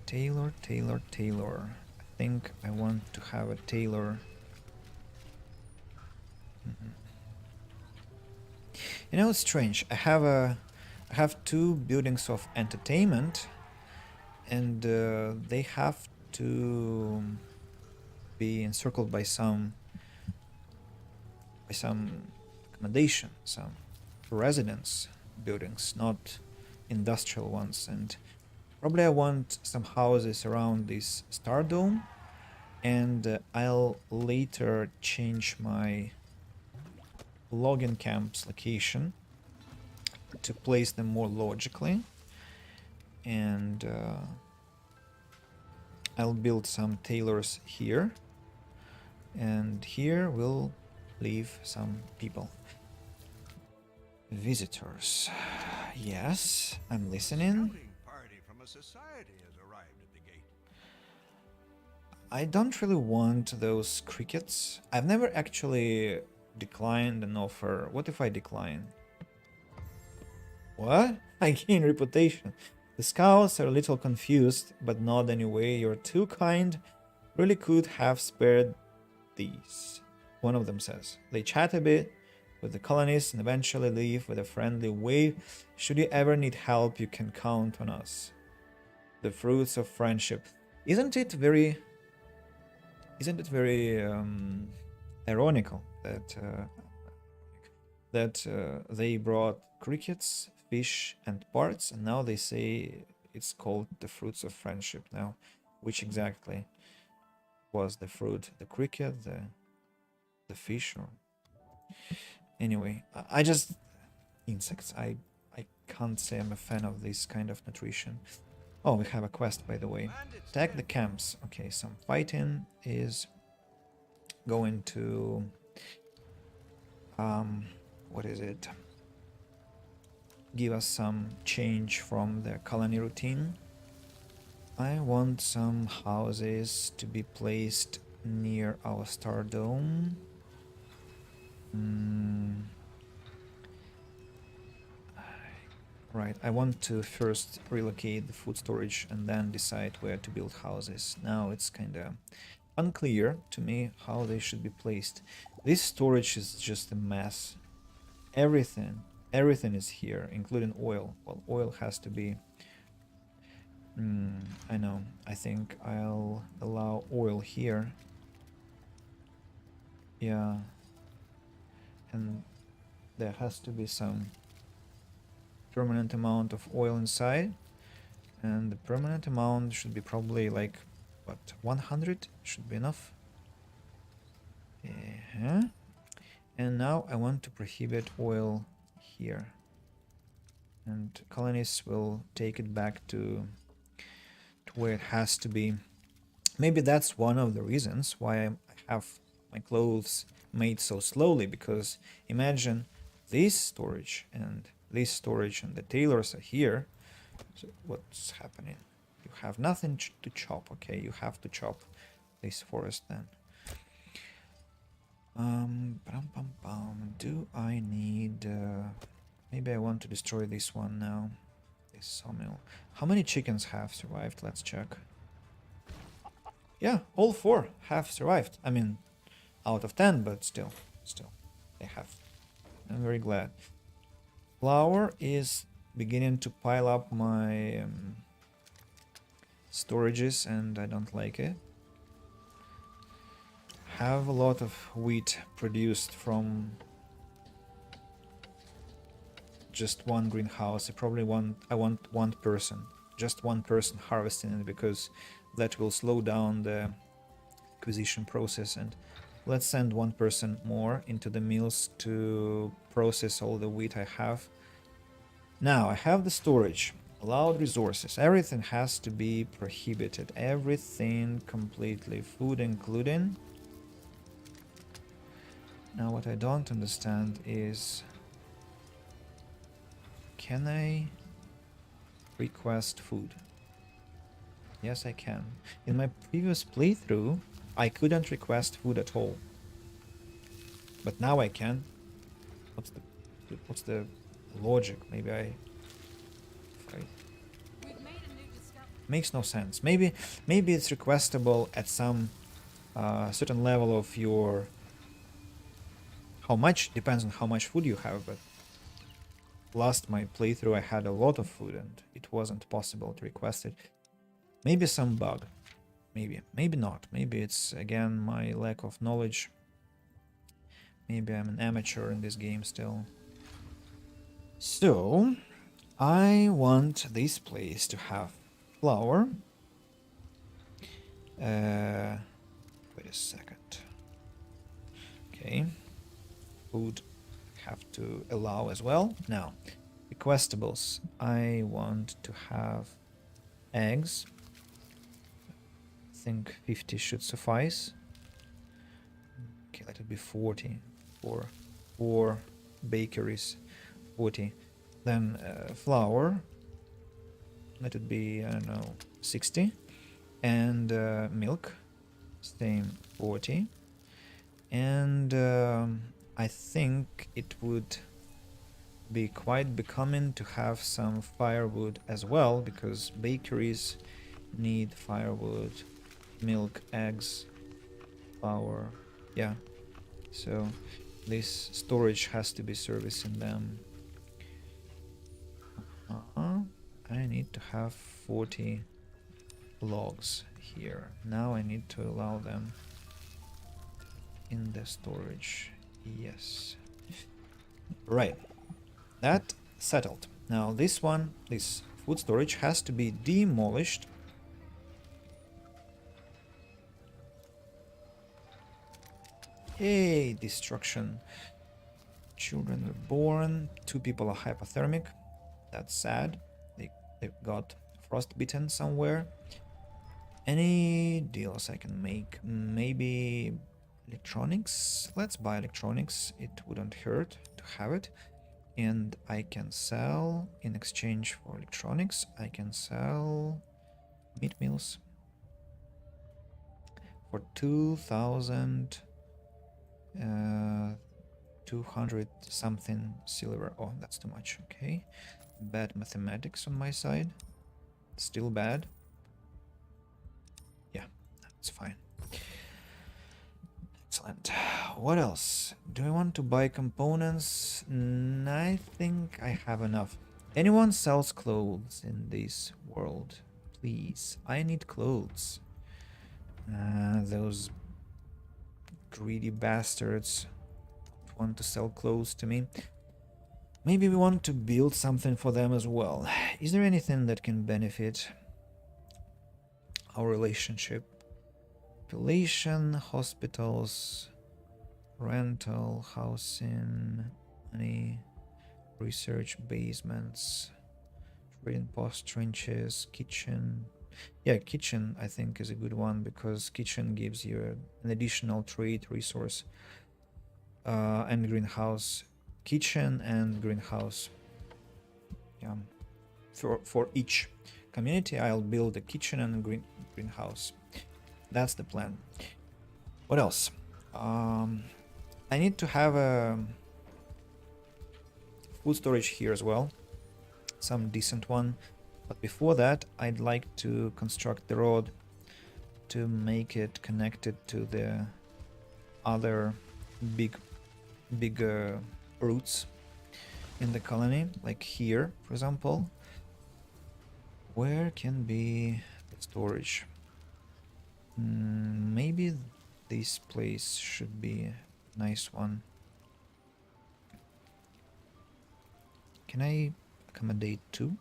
Tailor. I think I want to have a tailor You know, it's strange. I have two buildings of entertainment, and they have to be encircled by some accommodation, some residence buildings, not industrial ones. And probably I want some houses around this star dome, and I'll later change my login camps location to place them more logically, and I'll build some tailors here, and here we'll leave some people. Visitors. Yes, I'm listening. Party from a society has arrived at the gate. I don't really want those crickets. I've never actually declined an offer. What if I decline? What? I gain reputation. The scouts are a little confused, but not anyway. You're too kind. Really could have spared these. One of them says. They chat a bit with the colonists and eventually leave with a friendly wave. Should you ever need help, you can count on us. The fruits of friendship. Isn't it very ironical that they brought crickets, fish, and parts, and now they say it's called the fruits of friendship. Now, which exactly was the fruit? The cricket, the fish, or anyway? I just insects. I can't say I'm a fan of this kind of nutrition. Oh, we have a quest, by the way. Attack the camps. Okay, some fighting is going to what is it? Give us some change from the colony routine. I want some houses to be placed near our star dome. Right, I want to first relocate the food storage and then decide where to build houses. Now it's kinda unclear to me how they should be placed. This storage is just a mess. Everything is here, including oil. Well, oil has to be... I know. I think I'll allow oil here. Yeah. And there has to be some permanent amount of oil inside. And the permanent amount should be probably like, what, 100? Should be enough. And now I want to prohibit oil here. And colonists will take it back to where it has to be. Maybe that's one of the reasons why I have my clothes made so slowly, because imagine this storage and the tailors are here. So what's happening? You have nothing to chop. Okay, you have to chop this forest then. Do I need... maybe I want to destroy this one now. This sawmill. How many chickens have survived? Let's check. Yeah, all 4 have survived. I mean, out of 10, but still, they have. I'm very glad. Flour is beginning to pile up my storages, and I don't like it. Have a lot of wheat produced from just one greenhouse. I want one person, just one person harvesting it, because that will slow down the acquisition process. And let's send one person more into the mills to process all the wheat I have. Now I have the storage, allowed resources. Everything has to be prohibited. Everything completely, food including. Now what I don't understand is, can I request food? Yes, I can. In my previous playthrough, I couldn't request food at all. But now I can. What's the logic? Maybe I... Makes no sense. Maybe it's requestable at some certain level of your... How much? Depends on how much food you have, but last my playthrough I had a lot of food and it wasn't possible to request it. Maybe some bug. Maybe not. Maybe it's again my lack of knowledge. Maybe I'm an amateur in this game still. So, I want this place to have flour. Wait a second. Okay. Food have to allow as well. Now, requestables. I want to have eggs. I think 50 should suffice. Okay, let it be 40 for 4 bakeries. 40. Then flour. Let it be, I don't know, 60. And milk. Same 40. And I think it would be quite becoming to have some firewood as well, because bakeries need firewood, milk, eggs, flour. Yeah, so this storage has to be servicing them. I need to have 40 logs here. Now I need to allow them in the storage. Yes. Right. That settled. Now this one, this food storage has to be demolished. Yay, destruction. Children were born. 2 people are hypothermic. That's sad. They got frostbitten somewhere. Any deals I can make? Maybe electronics? Let's buy electronics. It wouldn't hurt to have it. And I can sell, in exchange for electronics, I can sell meat meals for 2,000 200 something silver. Oh, that's too much. Okay, bad mathematics on my side. Still bad. Yeah, that's fine. Excellent. What else? Do I want to buy components? I think I have enough. Anyone sells clothes in this world? Please, I need clothes. Those greedy bastards want to sell clothes to me. Maybe we want to build something for them as well. Is there anything that can benefit our relationship? Population, hospitals, rental, housing, money, research, basements, trading post, trenches, kitchen. Yeah, kitchen I think is a good one, because kitchen gives you an additional trade resource. And greenhouse. Kitchen and greenhouse. Yeah. For each community I'll build a kitchen and a greenhouse. That's the plan. What else? I need to have a food storage here as well. Some decent one. But before that, I'd like to construct the road to make it connected to the other big routes in the colony, like here, for example. Where can be the storage? Maybe this place should be a nice one. Can I accommodate 2?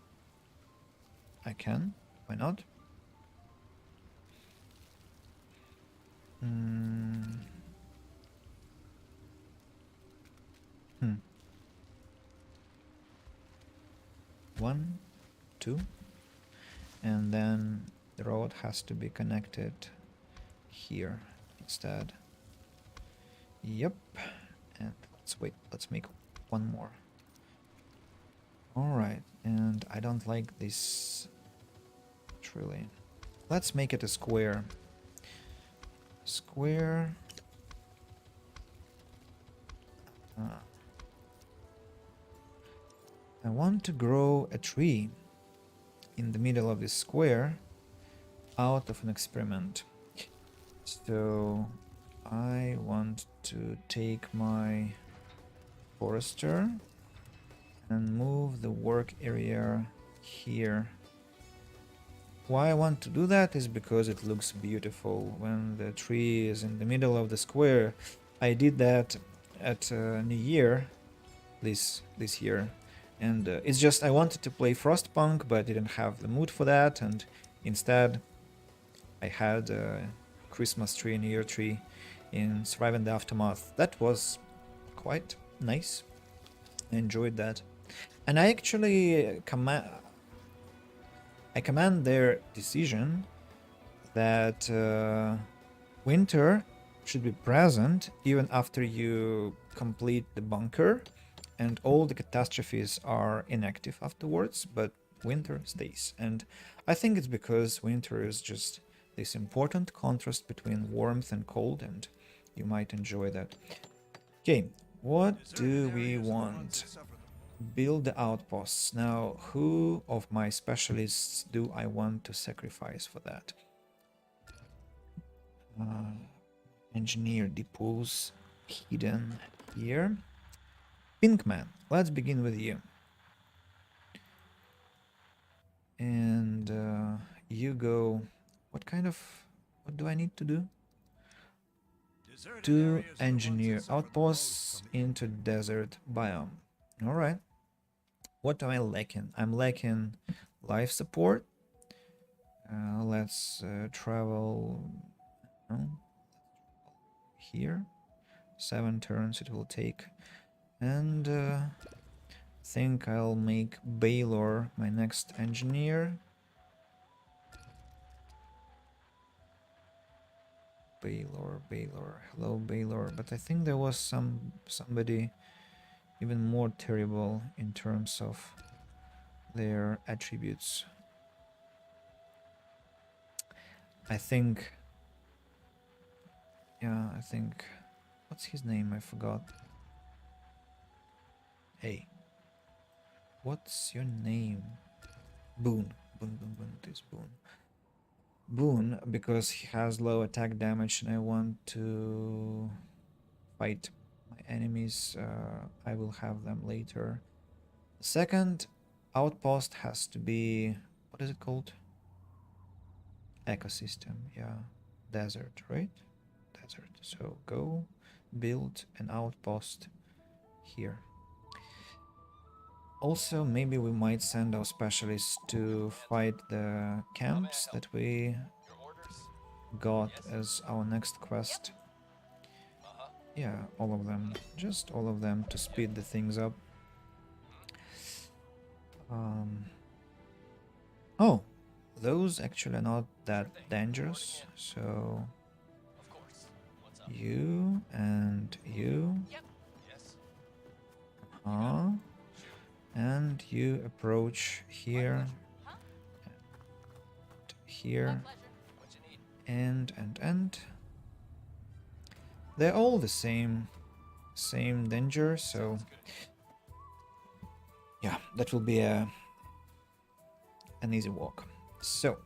I can. Why not? One, 2, and then the road has to be connected here instead. Yep. And let's make one more. Alright, and I don't like this really. Let's make it a square. Square. I want to grow a tree in the middle of this square out of an experiment. So I want to take my forester and move the work area here. Why I want to do that is because it looks beautiful when the tree is in the middle of the square. I did that at New Year this year, and it's just I wanted to play Frostpunk but didn't have the mood for that, and instead I had a Christmas tree, New Year tree in Surviving the Aftermath. That was quite nice. I enjoyed that, and I actually commend their decision that winter should be present even after you complete the bunker, and all the catastrophes are inactive afterwards, but winter stays. And I think it's because winter is just this important contrast between warmth and cold, and you might enjoy that. Okay, what do Deserted we areas are the ones want? that suffer the Build the outposts. Now, who of my specialists do I want to sacrifice for that? Engineer depots hidden here. Pinkman, let's begin with you. And you go. What do I need to do? deserted To areas are the ones that engineer suffer the most outposts from the into desert biome. All right. What am I lacking? I'm lacking life support. Let's travel here. 7 turns it will take. And think I'll make Baylor my next engineer. Baylor. Hello, Baylor. But I think there was somebody even more terrible in terms of their attributes. I think what's his name? I forgot. Hey, what's your name? Boone. It is Boone. Boone, because he has low attack damage and I want to fight my enemies. I will have them later. The second outpost has to be, what is it called? Ecosystem, yeah. Desert, right? Desert. So go build an outpost here. Also, maybe we might send our specialists to fight the camps that we got as our next quest. Yeah, all of them. Just all of them to speed the things up. Oh, those actually are not that dangerous. So you and you. And you approach here, here, and they're all the same danger, so yeah, that will be an easy walk. So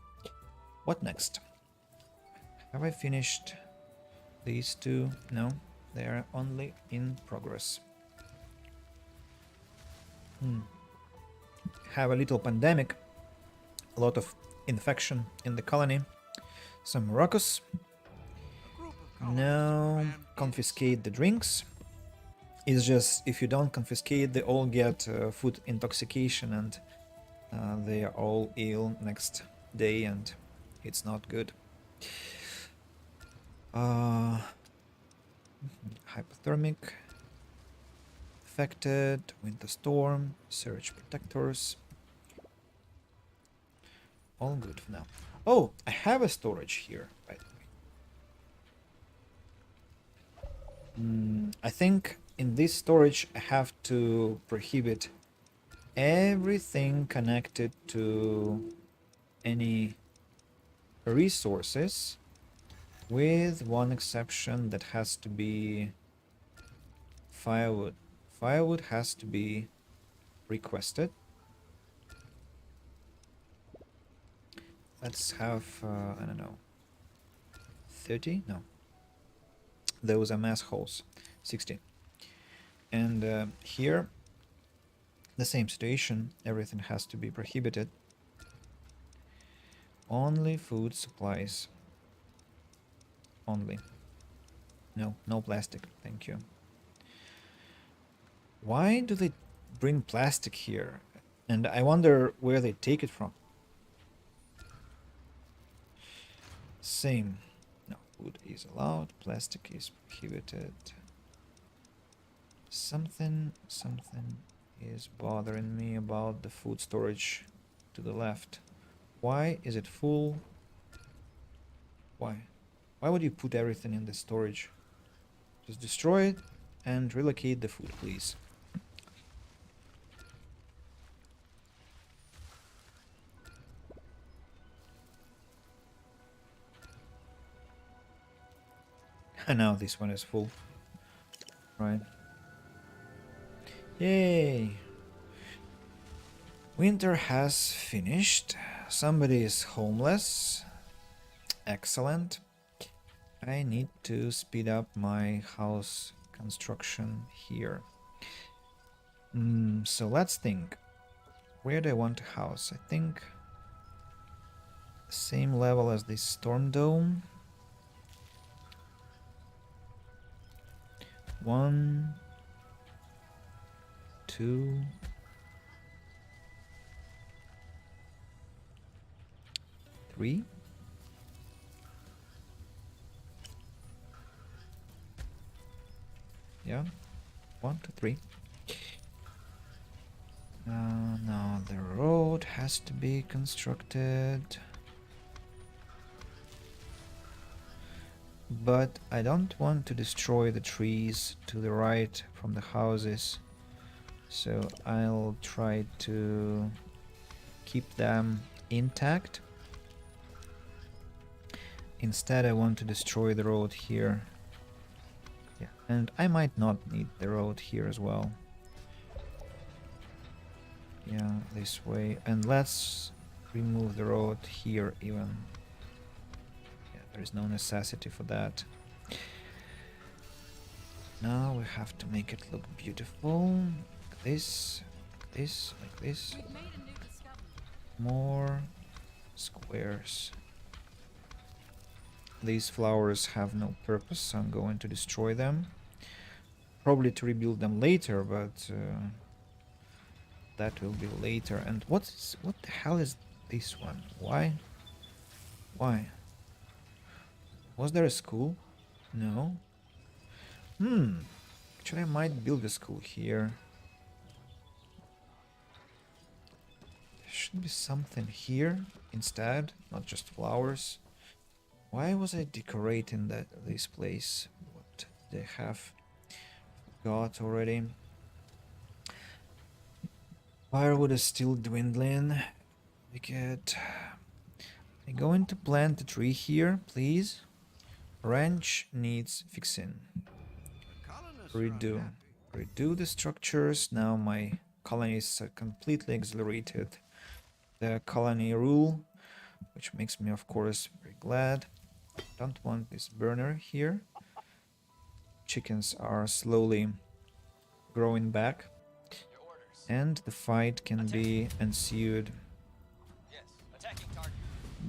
what next? Have I finished these two? No, they are only in progress. Have a little pandemic, a lot of infection in the colony, some ruckus. Now confiscate the drinks. It's just if you don't confiscate, they all get food intoxication and they are all ill next day, and it's not good. Hypothermic. Affected, winter storm, surge protectors. All good for now. Oh, I have a storage here, by the way. I think in this storage I have to prohibit everything connected to any resources, with one exception that has to be firewood. Firewood has to be requested. Let's have, I don't know, 30? No. Those are mass holes. 60. And here, The same situation, everything has to be prohibited. Only food supplies. Only. No, no plastic, thank you. Why do they bring plastic here? And I wonder where they take it from. Same. No, food is allowed, plastic is prohibited. Something is bothering me about the food storage to the left. Why is it full? Why? Why would you put everything in the storage? Just destroy it and relocate the food, please. And now this one is full. Right. Yay! Winter has finished. Somebody is homeless. Excellent. I need to speed up my house construction here. So let's think. Where do I want a house? I think same level as the storm dome. 1, 2, 3. Yeah, 1, 2, 3. Now the road has to be constructed. But I don't want to destroy the trees to the right from the houses. So I'll try to keep them intact. Instead, I want to destroy the road here. Yeah, and I might not need the road here as well. Yeah, this way. And let's remove the road here even. Yeah, there is no necessity for that. Now we have to make it look beautiful. Like this, like this. More squares. These flowers have no purpose, so I'm going to destroy them. Probably to rebuild them later, but that will be later. And what the hell is this one? Why? Why? Was there a school? No. Actually, I might build a school here. There should be something here instead, not just flowers. Why was I decorating this place? What they have got already? Firewood is still dwindling. We get. I'm going to plant a tree here, please. Ranch needs fixing. Redo. Redo the structures. Now my colonies are completely exhilarated. The colony rule, which makes me, of course, very glad. Don't want this burner here. Chickens are slowly growing back. And the fight can be ensued.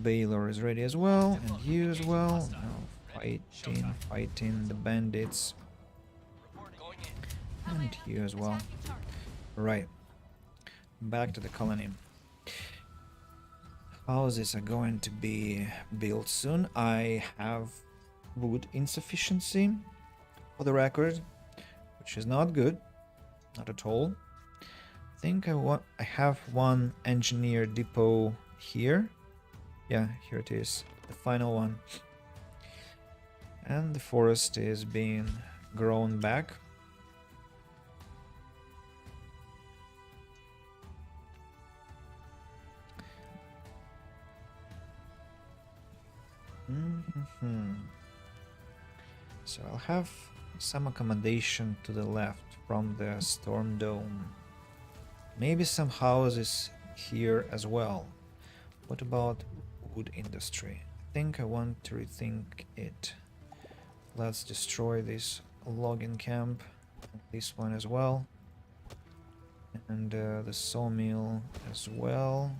Baylor is ready as well, and you as well. Now fighting the bandits. And you as well. Right. Back to the colony. Houses are going to be built soon. I have wood insufficiency, for the record, which is not good. Not at all. I think I have one engineer depot here. Yeah, here it is, the final one. And the forest is being grown back. So I'll have some accommodation to the left from the storm dome. Maybe some houses here as well. What about wood industry? I think I want to rethink it. Let's destroy this logging camp. This one as well. And the sawmill as well.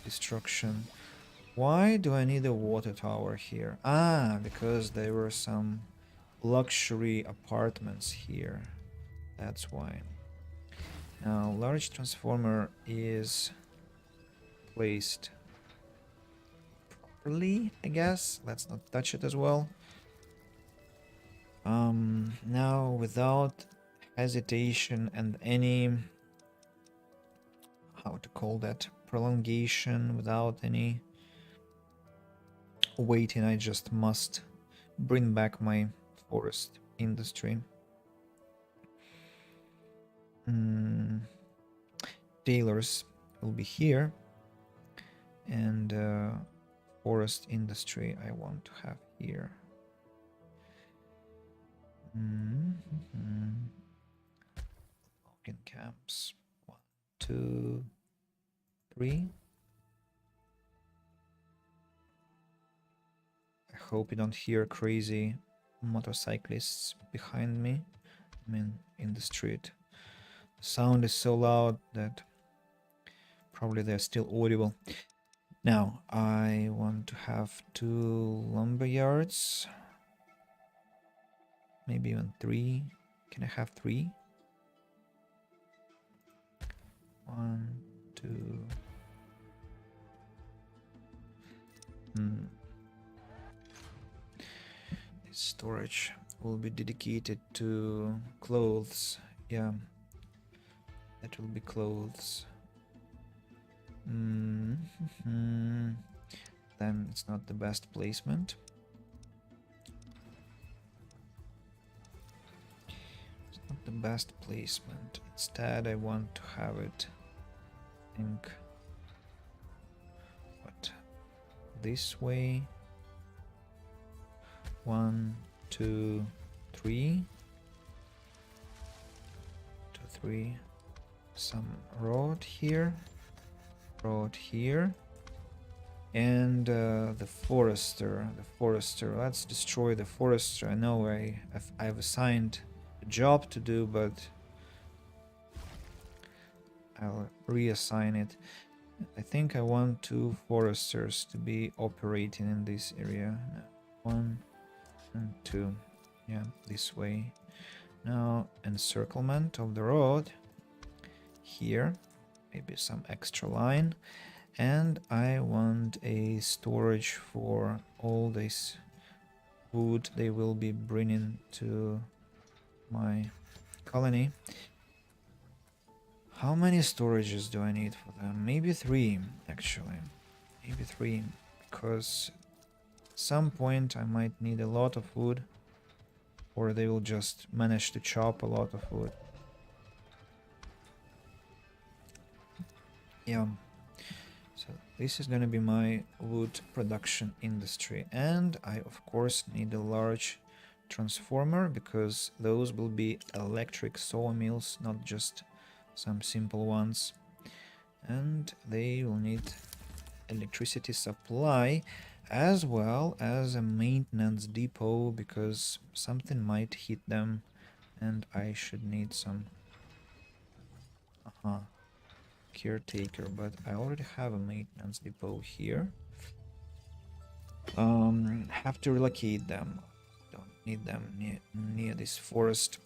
Destruction. Why do I need a water tower here? Ah, because there were some luxury apartments here. That's why. Now, large transformer is placed properly, I guess. Let's not touch it as well. Now, without hesitation and any, how to call that, prolongation, without any waiting, I just must bring back my forest industry. Tailors will be here, and forest industry I want to have here. Logging camps. 1, 2, 3. I hope you don't hear crazy motorcyclists behind me. I mean, in the street. The sound is so loud that probably they're still audible. Now, I want to have 2 lumber yards. Maybe even 3. Can I have 3? 1, 2. This storage will be dedicated to clothes. Yeah, that will be clothes. Then it's not the best placement. It's not the best placement. Instead, I want to have it, I think, what, this way. 1, 2, 3. 2, 3. Some road here. Road here. And the forester. Let's destroy the forester. I know I've assigned a job to do, but I'll reassign it. I think I want 2 foresters to be operating in this area. 1 and 2. Yeah, this way. Now, encirclement of the road here. Maybe some extra line. And I want a storage for all this wood they will be bringing to my colony. How many storages do I need for them? Maybe 3, actually. Maybe 3, because at some point I might need a lot of wood, or they will just manage to chop a lot of wood. Yeah. So this is going to be my wood production industry, and I of course need a large transformer because those will be electric sawmills, not just some simple ones, and they will need electricity supply as well as a maintenance depot because something might hit them and I should need some caretaker, but I already have a maintenance depot here. Have to relocate them. Don't need them near this forest.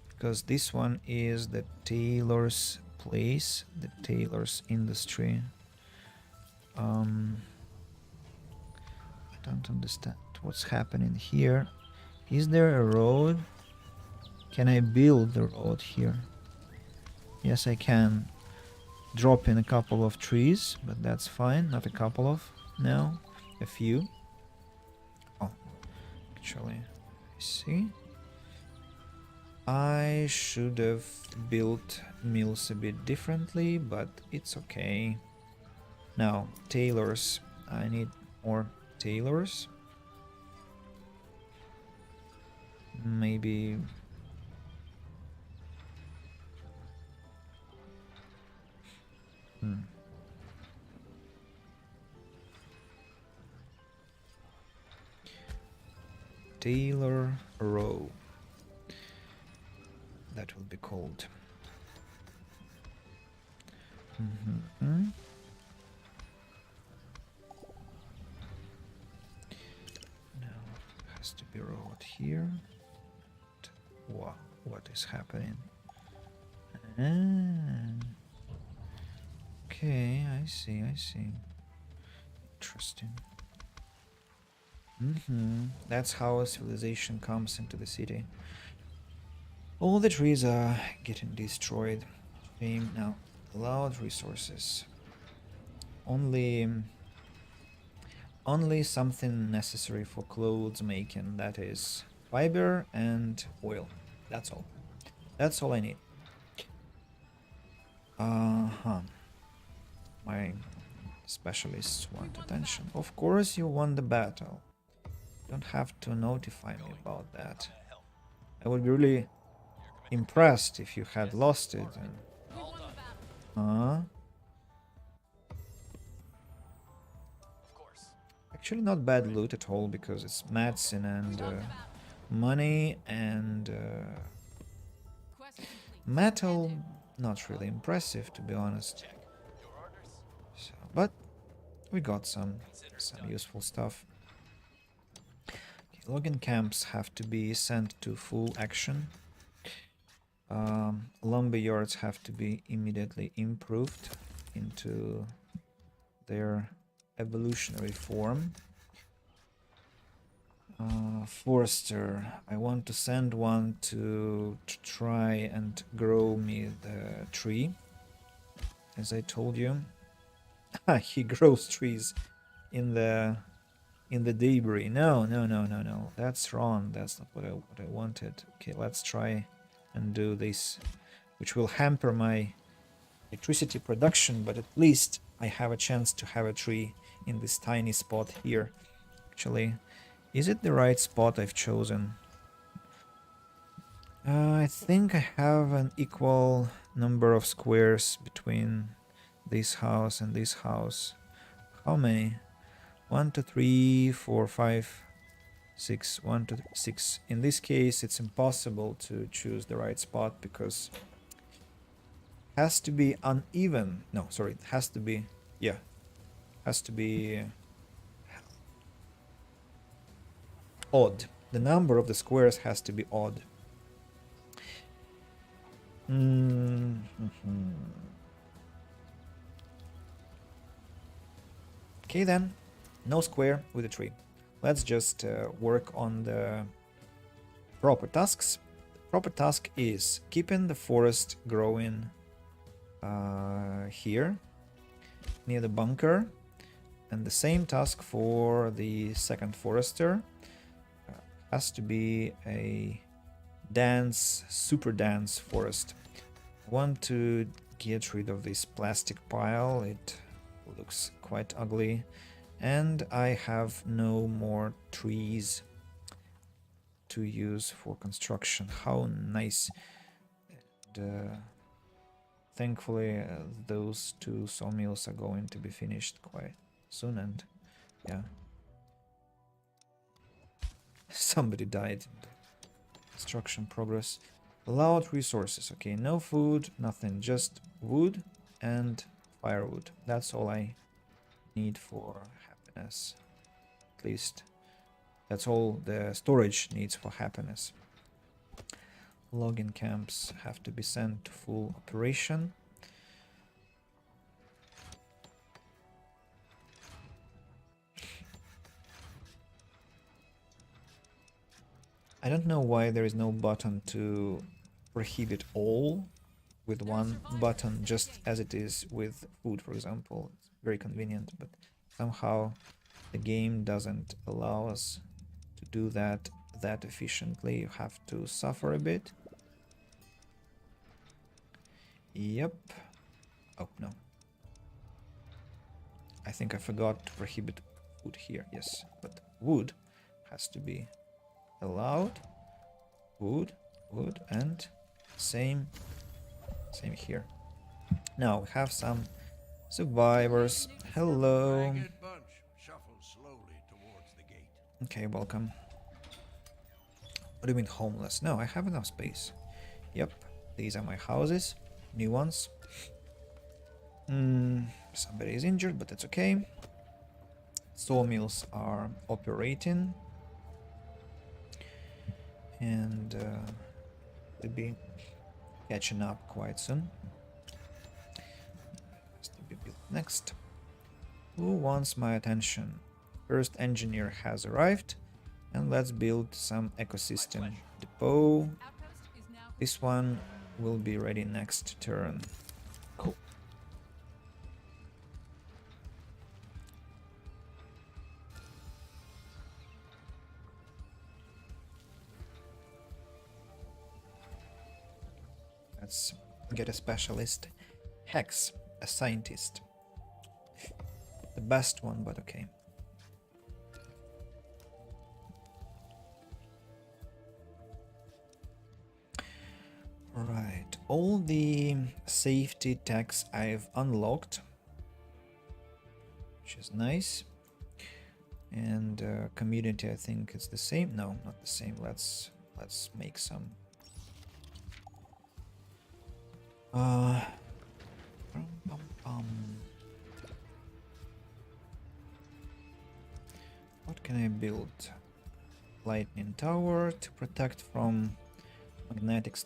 Because this one is the tailor's place, the tailor's industry. I don't understand what's happening here. Is there a road? Can I build the road here? Yes, I can drop in a couple of trees, but that's fine. Not a couple of, no, a few. Oh, actually, I see. I should have built mills a bit differently, but it's okay. Now, tailors. I need more tailors. Maybe... Tailor row. That will be called. Mhm. Now it has to be rolled here. Wow, what is happening? Ah, okay, I see, I see. Interesting. That's how civilization comes into the city. All the trees are getting destroyed. Shame. Now, allowed resources. Only, only something necessary for clothes making. That is fiber and oil. That's all. That's all I need. Uh-huh. My specialists want attention. Of course you won the battle. You don't have to notify me about that. I would be really impressed if you had lost it. Huh? Actually, not bad loot at all because it's medicine and money and metal. Not really impressive, to be honest. So, but we got some useful stuff. Okay, login camps have to be sent to full action. Lumber yards have to be immediately improved into their evolutionary form. Forester, I want to send one to try and grow me the tree, as I told you. He grows trees in the debris. No, no, no, no, no. That's wrong. That's not what I wanted. Okay, let's try and do this, which will hamper my electricity production, but at least I have a chance to have a tree in this tiny spot here. Actually, is it the right spot I've chosen? I think I have an equal number of squares between this house and this house. How many? 1, 2, 3, 4, 5, 6. 1, 2, 3, 6. In this case, it's impossible to choose the right spot because it has to be uneven. No, sorry, it has to be, yeah, has to be odd. The number of the squares has to be odd. Okay then, no square with a tree. Let's just work on the proper tasks. The proper task is keeping the forest growing here near the bunker, and the same task for the second forester. Has to be a super dense forest. I want to get rid of this plastic pile. It looks quite ugly, and I have no more trees to use for construction. How nice. And, thankfully those two sawmills are going to be finished quite soon, and yeah. Somebody died in the construction progress. Allowed resources. Okay, no food, nothing, just wood and firewood. That's all I need for happiness. At least that's all the storage needs for happiness. Login camps have to be sent to full operation. I don't know why there is no button to prohibit all with one button, just as it is with food, for example. It's very convenient, but somehow the game doesn't allow us to do that efficiently. You have to suffer a bit. Yep. Oh, no. I think I forgot to prohibit food here. Yes, but wood has to be allowed. Wood, and same here. Now we have some survivors. Hello. Ragged bunch shuffles slowly towards the gate. Okay, welcome. What do you mean homeless? No, I have enough space. Yep, these are my houses, new ones. Somebody is injured, but that's okay. Sawmills are operating, and they'll be catching up quite soon. Has to be built next. Who wants my attention? First engineer has arrived, and let's build some ecosystem depot. This one will be ready next turn. Cool. Let's get a specialist. Hex, a scientist. The best one, but okay. Right, all the safety tags I've unlocked, which is nice. And community, I think it's the same. No, not the same. Let's make some. Pum, pum, pum. What can I build? Lightning tower to protect from magnetic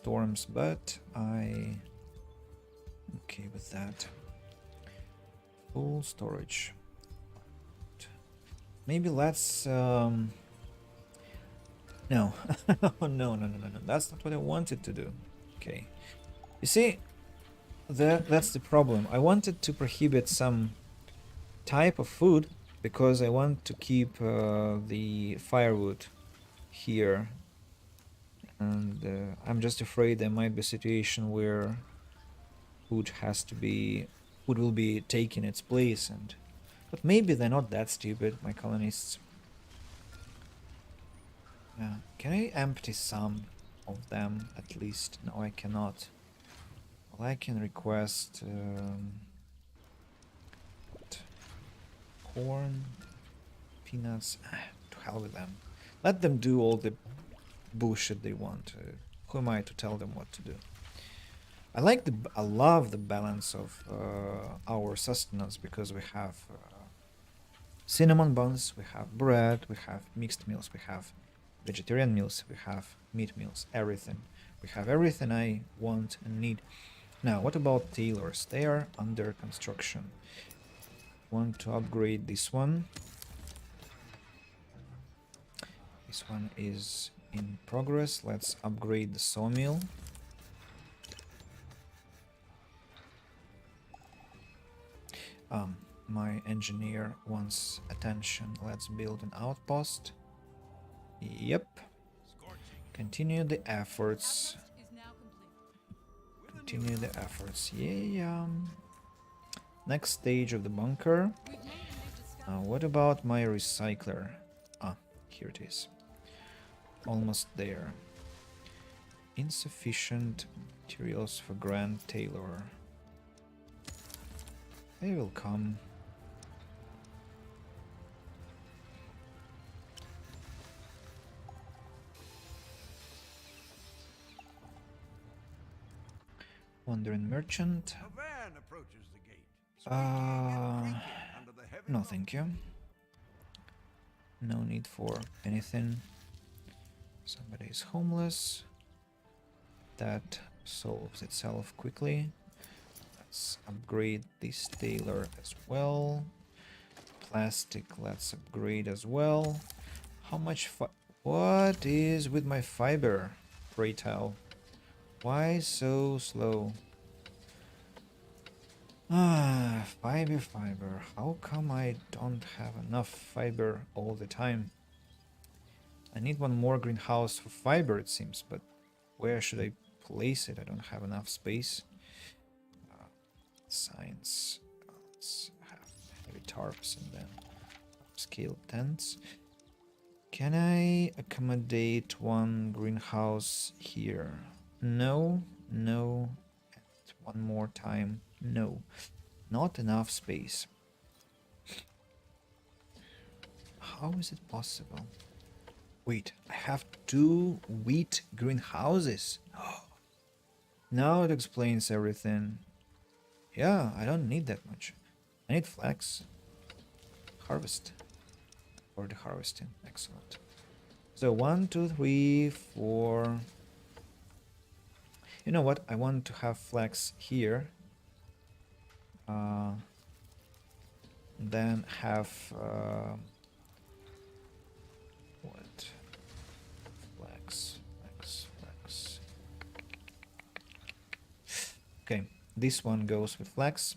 okay with that. Full storage. Maybe let's no. No, that's not what I wanted to do. Okay, you see, that's the problem. I wanted to prohibit some type of food because I want to keep the firewood here, and I'm just afraid there might be a situation where food will be taking its place, and but maybe they're not that stupid, my colonists. Yeah, can I empty some of them at least? No, I cannot. Well, I can request corn, peanuts. To hell with them. Let them do all the bullshit they want. Who am I to tell them what to do? I love the balance of our sustenance because we have cinnamon buns, we have bread, we have mixed meals, we have vegetarian meals, we have meat meals, everything. We have everything I want and need. Now, what about tailors? They are under construction. Want to upgrade this one. This one is in progress. Let's upgrade the sawmill. My engineer wants attention. Let's build an outpost. Yep. Continue the efforts. Continue the efforts. Yeah. Next stage of the bunker. What about my recycler? Here it is. Almost there. Insufficient materials for Grand Tailor. They will come. Wandering merchant. A van approaches the gate. Under the heavy No, thank you. No need for anything. Somebody is homeless. That solves itself quickly. Let's upgrade this tailor as well. Plastic, let's upgrade as well. How much what is with my fiber, pray tell? Why so slow? Fiber. How come I don't have enough fiber all the time? I need one more greenhouse for fiber, it seems, but where should I place it? I don't have enough space. Science. Let's have heavy tarps and then scale tents. Can I accommodate one greenhouse here? No. And one more time. No. Not enough space. How is it possible? Wait, I have 2 wheat greenhouses. Now it explains everything. Yeah, I don't need that much. I need flax. Harvest. For the harvesting. Excellent. So 1, 2, 3, 4. You know what? I want to have flax here. Then have what? Flax, flax, flax. Okay, this one goes with flax.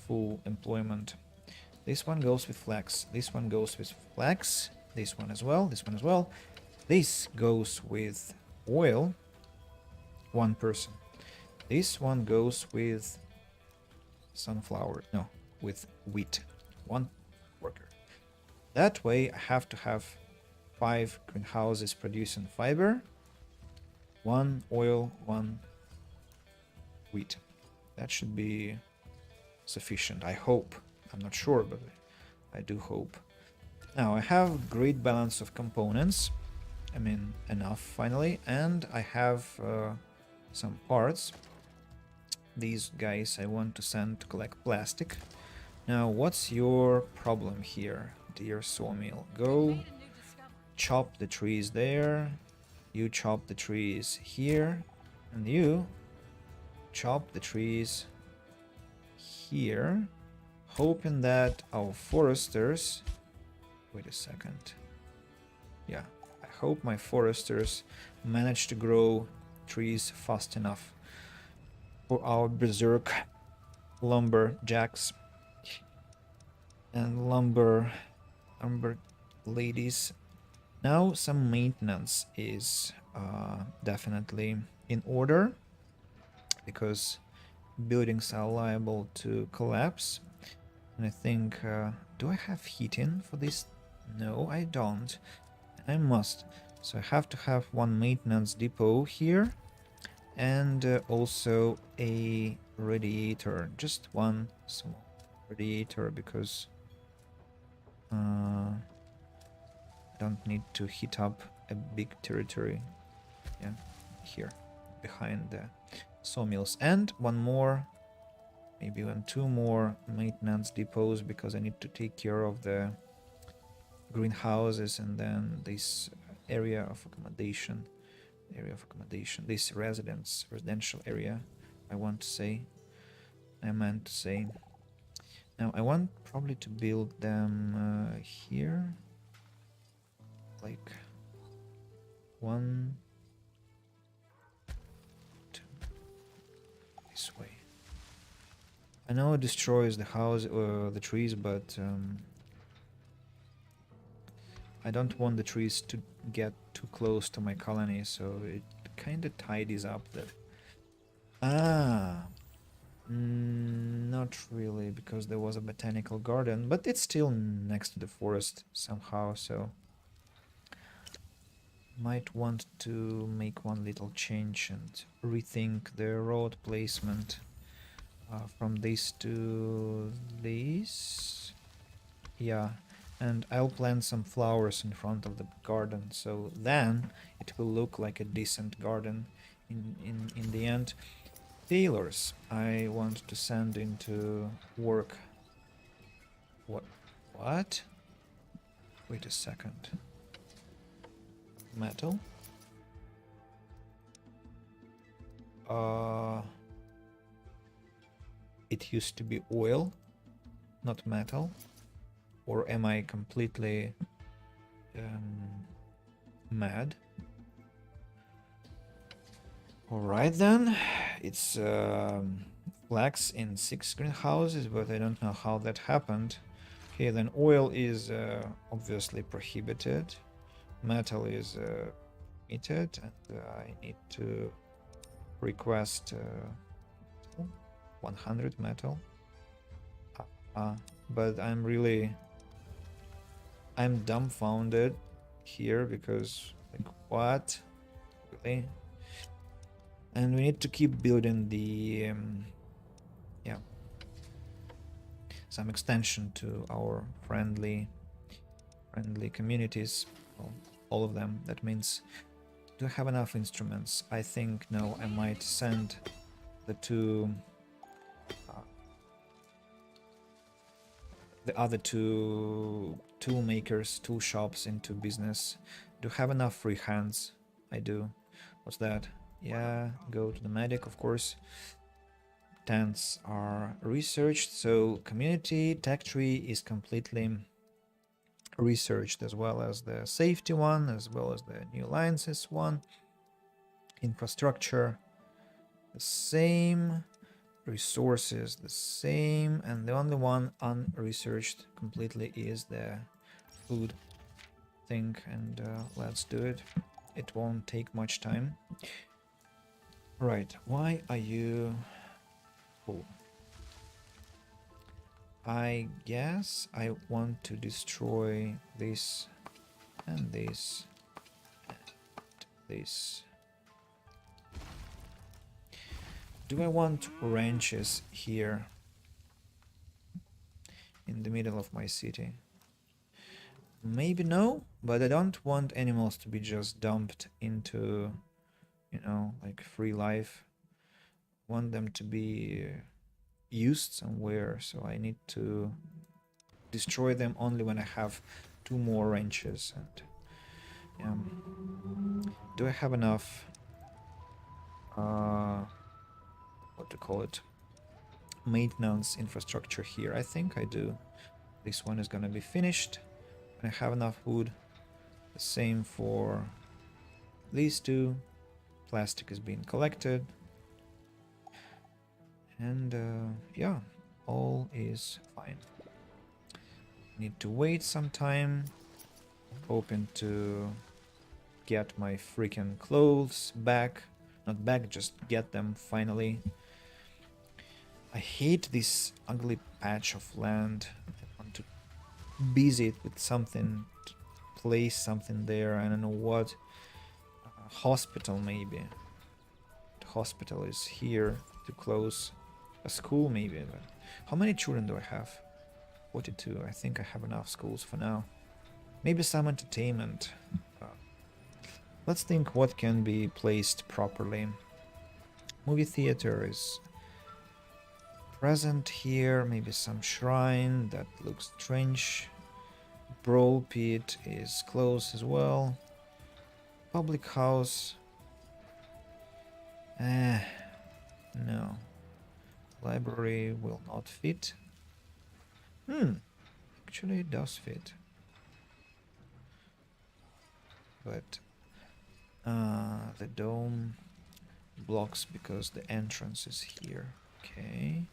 Full employment. This one goes with flax. This one goes with flax. This one as well. This one as well. This goes with oil. One person. This one goes with sunflower. No, with wheat. One worker. That way I have to have 5 greenhouses producing fiber. 1 oil, 1 wheat. That should be sufficient, I hope. I'm not sure, but I do hope. Now I have great balance of components. I mean, enough finally. And I have some parts. These guys I want to send to collect plastic. Now, what's your problem here, dear sawmill? Go chop the trees there. You chop the trees here. And you chop the trees here. Hoping that our foresters... Wait a second. Yeah, I hope my foresters manage to grow trees fast enough for our berserk lumberjacks and lumber ladies. Now some maintenance is definitely in order, because buildings are liable to collapse. And I think, do I have heating for this? No, I don't. I must. So I have to have one maintenance depot here, and also a radiator. Just one small radiator, because I don't need to heat up a big territory. Yeah, here, behind the sawmills. And one more, maybe even 2 more maintenance depots, because I need to take care of the greenhouses and then this area of accommodation, this residential area, I meant to say. Now I want probably to build them here, like 1, 2, this way. I know it destroys the house, the trees, but I don't want the trees to get too close to my colony, so it kind of tidies up the... Not really, because there was a botanical garden, but it's still next to the forest somehow, so... Might want to make one little change and rethink the road placement from this to this. Yeah, and I'll plant some flowers in front of the garden, so then it will look like a decent garden in the end. Tailors I want to send into work. What? Wait a second. Metal? It used to be oil, not metal. Or am I completely mad? Alright then, it's flax in 6 greenhouses, but I don't know how that happened. Okay, then oil is obviously prohibited. Metal is permitted, and I need to request 100 metal. But I'm dumbfounded here, because, like, what? Really? And we need to keep building the yeah, some extension to our friendly communities. Well, all of them. That means, do I have enough instruments? I think no. I might send the 2 the other two tool makers, tool shops into business. Do have enough free hands? I do. What's that? Yeah, go to the medic, of course. Tents are researched, so community tech tree is completely researched, as well as the safety one, as well as the new alliances one. Infrastructure, the same. Resources, the same. And the only one unresearched completely is the food thing. And let's do it. It won't take much time. Right, why are you... Oh. I guess I want to destroy this and this and this. Do I want ranches here in the middle of my city? Maybe no, but I don't want animals to be just dumped into, you know, like free life. I want them to be used somewhere, so I need to destroy them only when I have 2 more ranches. And yeah, do I have enough what to call it, maintenance infrastructure here? I think I do. This one is gonna be finished when I have enough wood. The same for these two. Plastic is being collected. And yeah, all is fine. Need to wait some time. Hoping to get my freaking clothes back. Not back, just get them finally. I hate this ugly patch of land. I want to busy it with something, to place something there. I don't know what. Hospital maybe. The hospital is here to close. A school maybe. But how many children do I have? 42. I think I have enough schools for now. Maybe some entertainment. Let's think what can be placed properly. Movie theater is present here. Maybe some shrine. That looks strange. Brawl pit is close as well. Public house. No. Library will not fit. Actually it does fit. But the dome blocks because the entrance is here. Okay.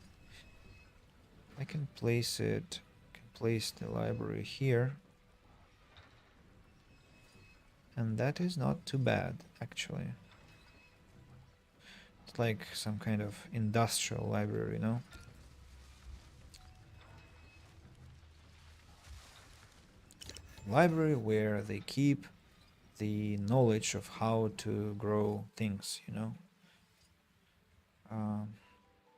I can place it. I can place the library here. And that is not too bad, actually. It's like some kind of industrial library, you know? Library where they keep the knowledge of how to grow things, you know?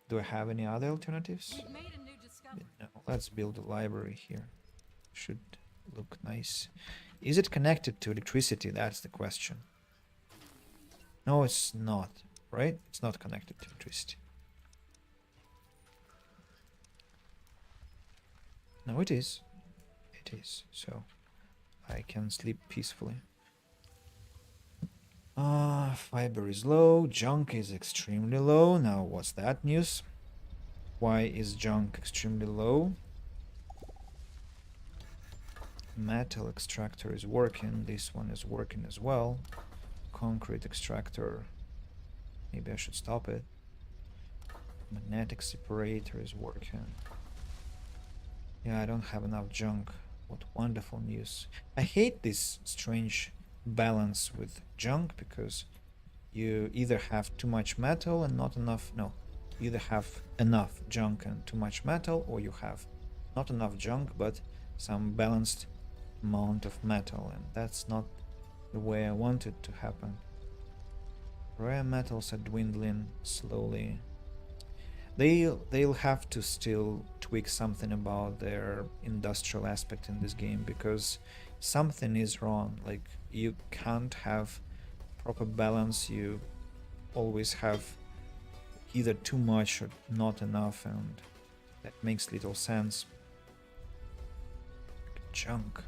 Do I have any other alternatives? We've made a new discovery. No, let's build a library here. Should look nice. Is it connected to electricity? That's the question. No, it's not, right? It's not connected to electricity. No, it is. It is. So I can sleep peacefully. Fiber is low. Junk is extremely low. Now, what's that news? Why is junk extremely low? Metal extractor is working. This one is working as well. Concrete extractor. Maybe I should stop it. Magnetic separator is working. Yeah, I don't have enough junk. What wonderful news. I hate this strange balance with junk because you either have too much metal and not enough. No, you either have enough junk and too much metal, or you have not enough junk but some balanced amount of metal, and that's not the way I want it to happen. Rare metals are dwindling slowly. They'll have to still tweak something about their industrial aspect in this game, because something is wrong. Like, you can't have proper balance. You always have either too much or not enough, and that makes little sense. Junk.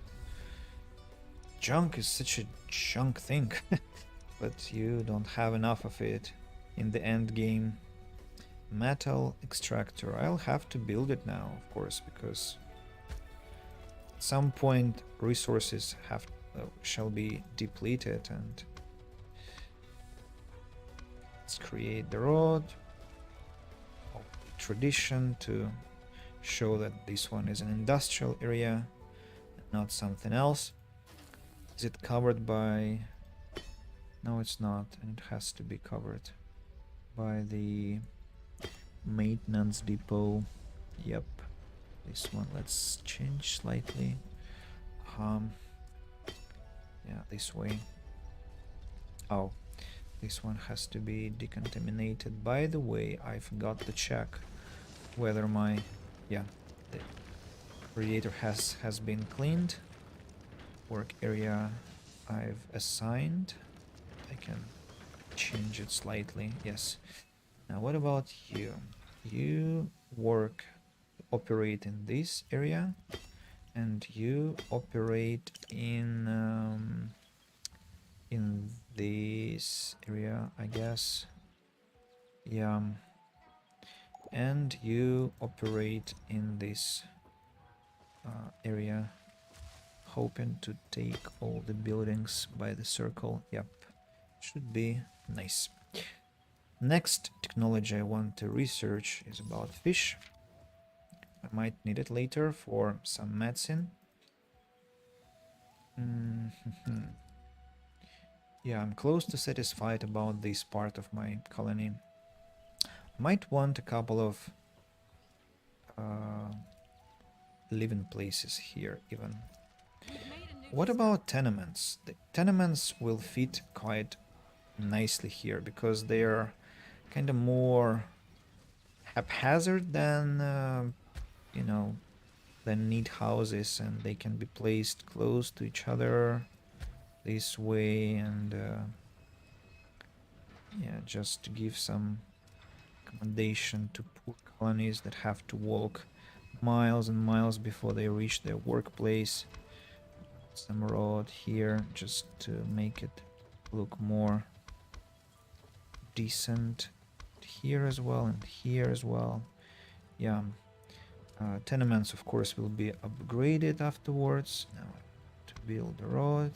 Junk is such a junk thing. But you don't have enough of it in the end game. Metal extractor. I'll have to build it now, of course, because at some point resources shall be depleted, and let's create the road. Tradition to show that this one is an industrial area, not something else. Is it covered by... No, it's not, and it has to be covered by the maintenance depot. Yep, this one, let's change slightly. Yeah, this way. Oh, this one has to be decontaminated. By the way, I forgot to check whether my... Yeah, the radiator has been cleaned. Work area I've assigned. I can change it slightly. Yes. Now what about you? You operate in this area, and you operate in this area, I guess. Yeah. And you operate in this area, hoping to take all the buildings by the circle. Yep, should be nice. Next technology I want to research is about fish. I might need it later for some medicine. Yeah, I'm close to satisfied about this part of my colony. Might want a couple of living places here even. What about tenements? The tenements will fit quite nicely here because they are kind of more haphazard than you know, than neat houses, and they can be placed close to each other this way, and yeah, just to give some accommodation to poor colonies that have to walk miles and miles before they reach their workplace. Some road here just to make it look more decent here as well, and here as well. Yeah, tenements of course will be upgraded afterwards. Now to build the road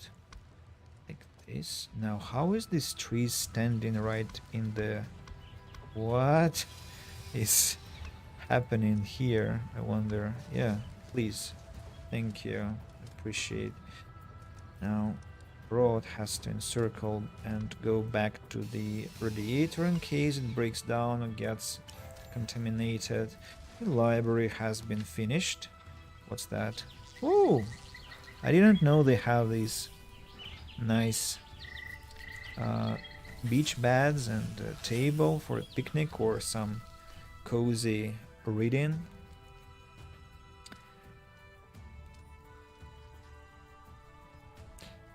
like this. Now how is this tree standing right in the... What is happening here, I wonder? Yeah, please, thank you, appreciate. Now road has to encircle and go back to the radiator in case it breaks down or gets contaminated. The library has been finished. What's that? Oh, I didn't know they have these nice beach beds and a table for a picnic or some cozy reading.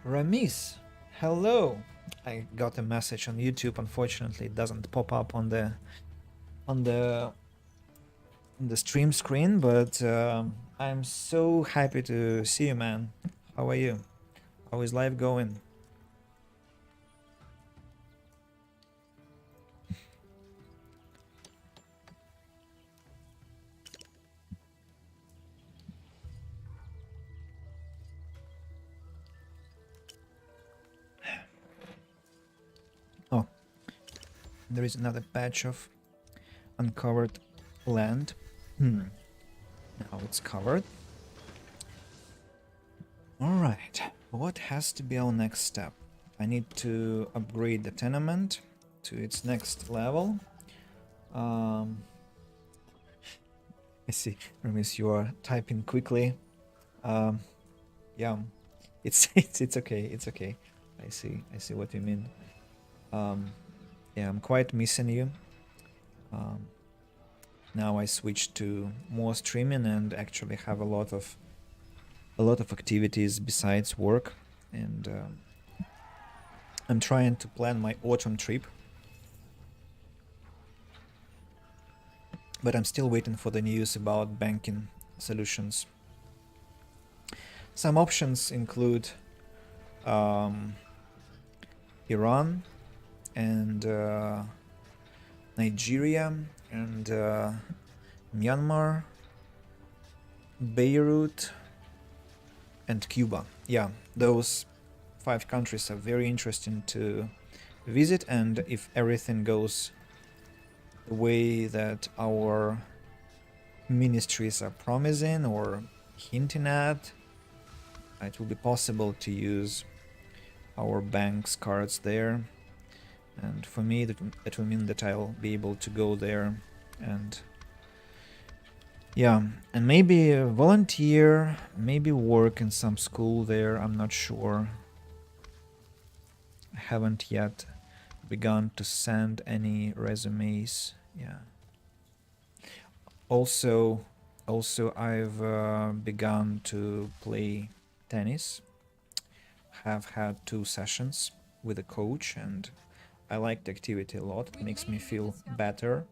Ramis, hello. I got a message on YouTube. Unfortunately, it doesn't pop up on the stream screen, but I'm so happy to see you, man. How are you? How is life going? Oh, there is another patch of uncovered land. Now it's covered. Alright, what has to be our next step? I need to upgrade the tenement to its next level. I see, Remis, you are typing quickly. Yeah, it's okay, it's okay. I see what you mean. Yeah, I'm quite missing you. Now I switched to more streaming and actually have a lot of activities besides work, and I'm trying to plan my autumn trip, but I'm still waiting for the news about banking solutions. Some options include Iran and Nigeria and Myanmar, Beirut, and Cuba. Yeah, those 5 countries are very interesting to visit, and if everything goes the way that our ministries are promising or hinting at, it will be possible to use our bank's cards there. And for me, that will mean that I'll be able to go there and yeah, and maybe volunteer, maybe work in some school there. I'm not sure. I haven't yet begun to send any resumes. Yeah. Also, I've begun to play tennis. Have had 2 sessions with a coach, and I like the activity a lot. It makes me feel better.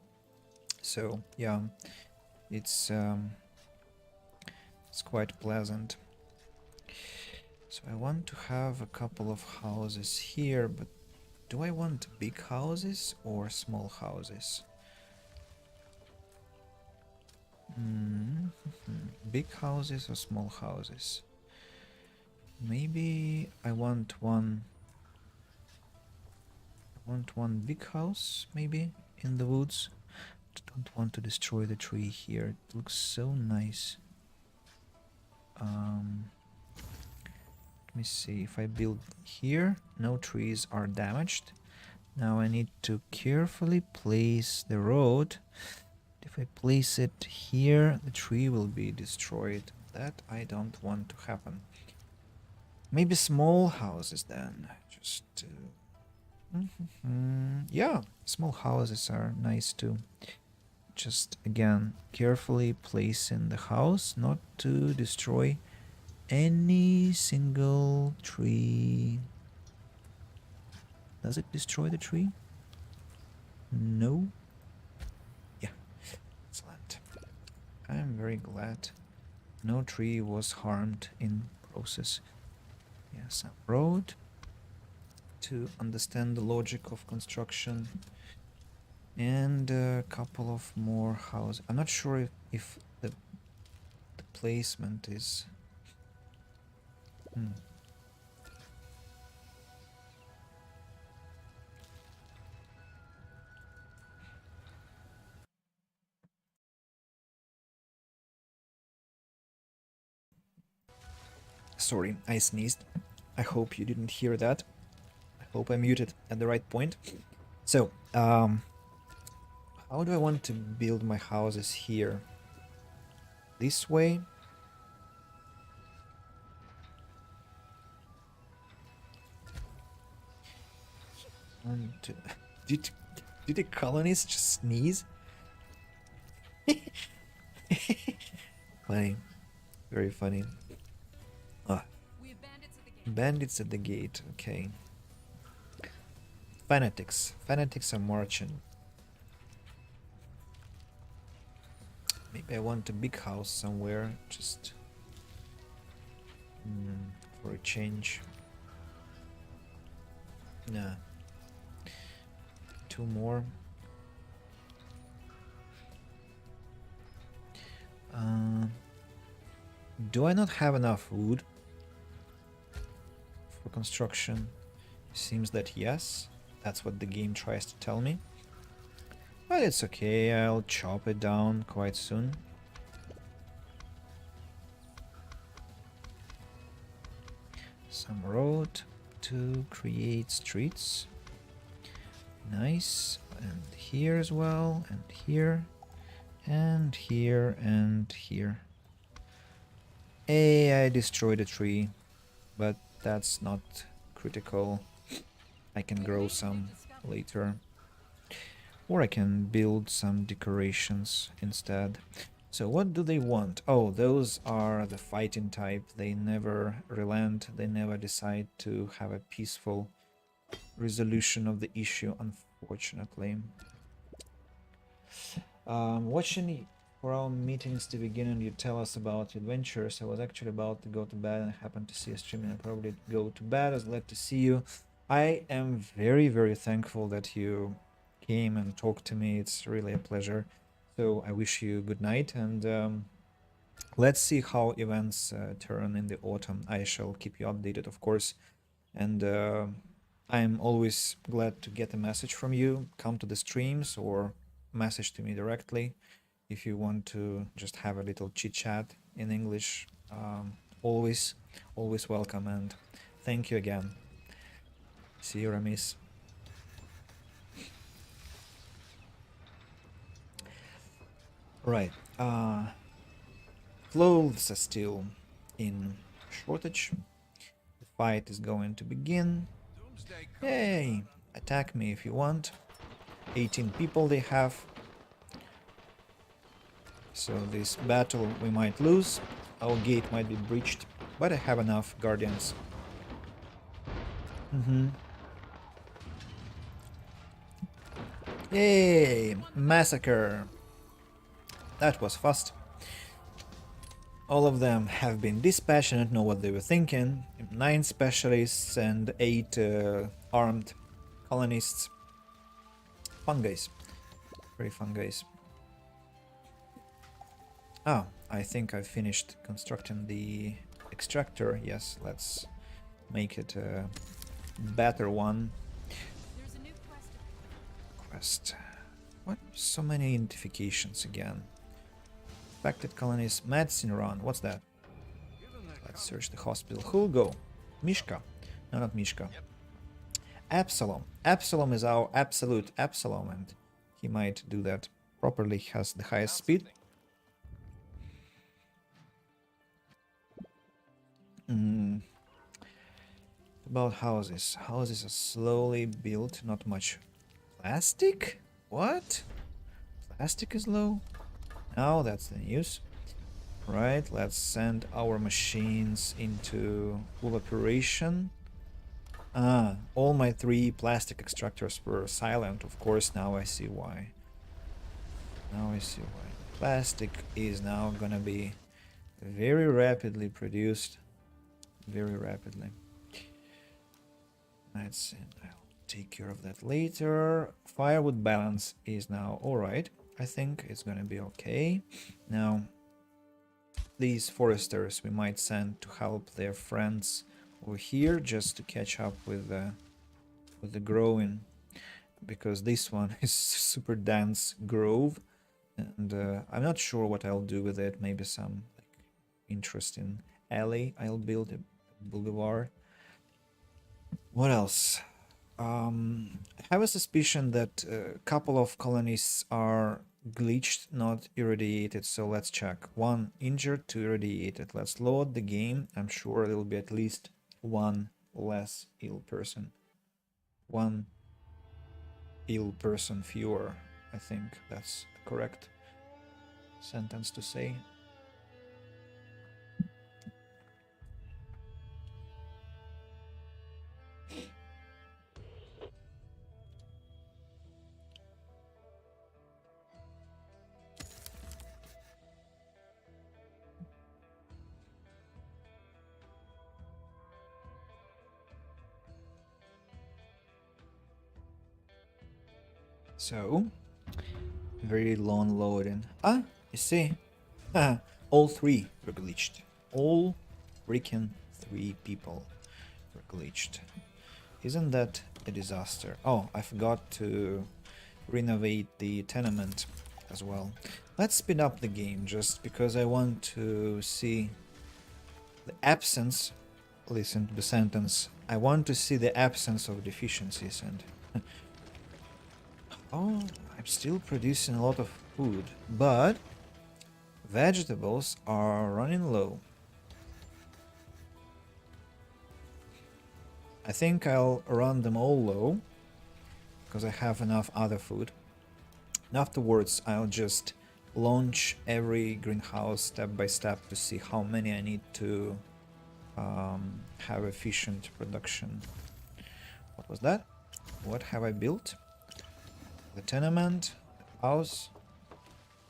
So yeah, it's quite pleasant. So I want to have a couple of houses here, but do I want big houses or small houses? Big houses or small houses? Maybe I want one big house, maybe, in the woods. Don't want to destroy the tree here. It looks so nice. Let me see. If I build here, no trees are damaged. Now I need to carefully place the road. If I place it here, the tree will be destroyed. That I don't want to happen. Maybe small houses then. Just yeah, small houses are nice too. Just again, carefully place in the house, not to destroy any single tree. Does it destroy the tree? No. Yeah, excellent. I am very glad no tree was harmed in process. Yeah, some road to understand the logic of construction, and a couple of more houses. I'm not sure if the placement is Sorry, I sneezed. I hope you didn't hear that. I hope I muted at the right point. So, how do I want to build my houses here? This way? And did the colonists just sneeze? Funny, very funny. Ah, bandits at the gate. Okay. Fanatics are marching. Maybe I want a big house somewhere, just for a change. Nah. 2 more. Do I not have enough wood for construction? Seems that yes. That's what the game tries to tell me. But it's okay, I'll chop it down quite soon. Some road to create streets. Nice. And here as well, and here, and here, and here. Hey, I destroyed a tree, but that's not critical. I can grow some later. Or I can build some decorations instead. So what do they want? Oh, those are the fighting type. They never relent. They never decide to have a peaceful resolution of the issue, unfortunately. What for our meetings to begin and you tell us about your adventures. I was actually about to go to bed and I happened to see a stream and I probably go to bed. I was glad to see you. I am very, very thankful that you came and talked to me. It's really a pleasure. So I wish you good night and let's see how events turn in the autumn. I shall keep you updated, of course. And I'm always glad to get a message from you. Come to the streams or message to me directly if you want to just have a little chit chat in English. Always, always welcome. And thank you again. See you, Ramis. Right. Clothes are still in shortage. The fight is going to begin. Doomsday comes. Hey, attack me if you want. 18 people they have. So this battle we might lose. Our gate might be breached, but I have enough guardians. Yay! Massacre! That was fast. All of them have been dispassionate, know what they were thinking. 9 specialists and 8 armed colonists. Fun guys. Very fun guys. Ah, I think I've finished constructing the extractor. Yes, let's make it a better one. There's a new Quest. What? So many identifications again. Infected colonies, medicine run. What's that? Let's search the hospital. Who'll go? Mishka. No, not Mishka. Absalom. Absalom is our absolute Absalom, and he might do that properly. He has the highest speed. About houses. Houses are slowly built, not much plastic? What? Plastic is low? Now that's the news. Right, let's send our machines into full operation. Ah, all my 3 plastic extractors were silent, of course, now I see why. Now I see why. Plastic is now gonna be very rapidly produced. Very rapidly. Let's see, I'll take care of that later. Firewood balance is now alright. I think it's gonna be okay. Now, these foresters we might send to help their friends over here just to catch up with the growing, because this one is super dense grove, and I'm not sure what I'll do with it. Maybe some like interesting alley I'll build, a boulevard. What else? I have a suspicion that a couple of colonies are glitched, not irradiated, so let's check. 1 injured, 2 irradiated. Let's load the game. I'm sure there will be at least 1 less ill person. 1 ill person fewer. I think that's the correct sentence to say. So, very long loading. Ah, you see, all 3 were glitched. All freaking 3 people were glitched. Isn't that a disaster? Oh, I forgot to renovate the tenement as well. Let's speed up the game just because I want to see the absence. Listen to the sentence. I want to see the absence of deficiencies and oh, I'm still producing a lot of food, but vegetables are running low. I think I'll run them all low because I have enough other food. And afterwards, I'll just launch every greenhouse step by step to see how many I need to have efficient production. What was that? What have I built? The tenement, the house.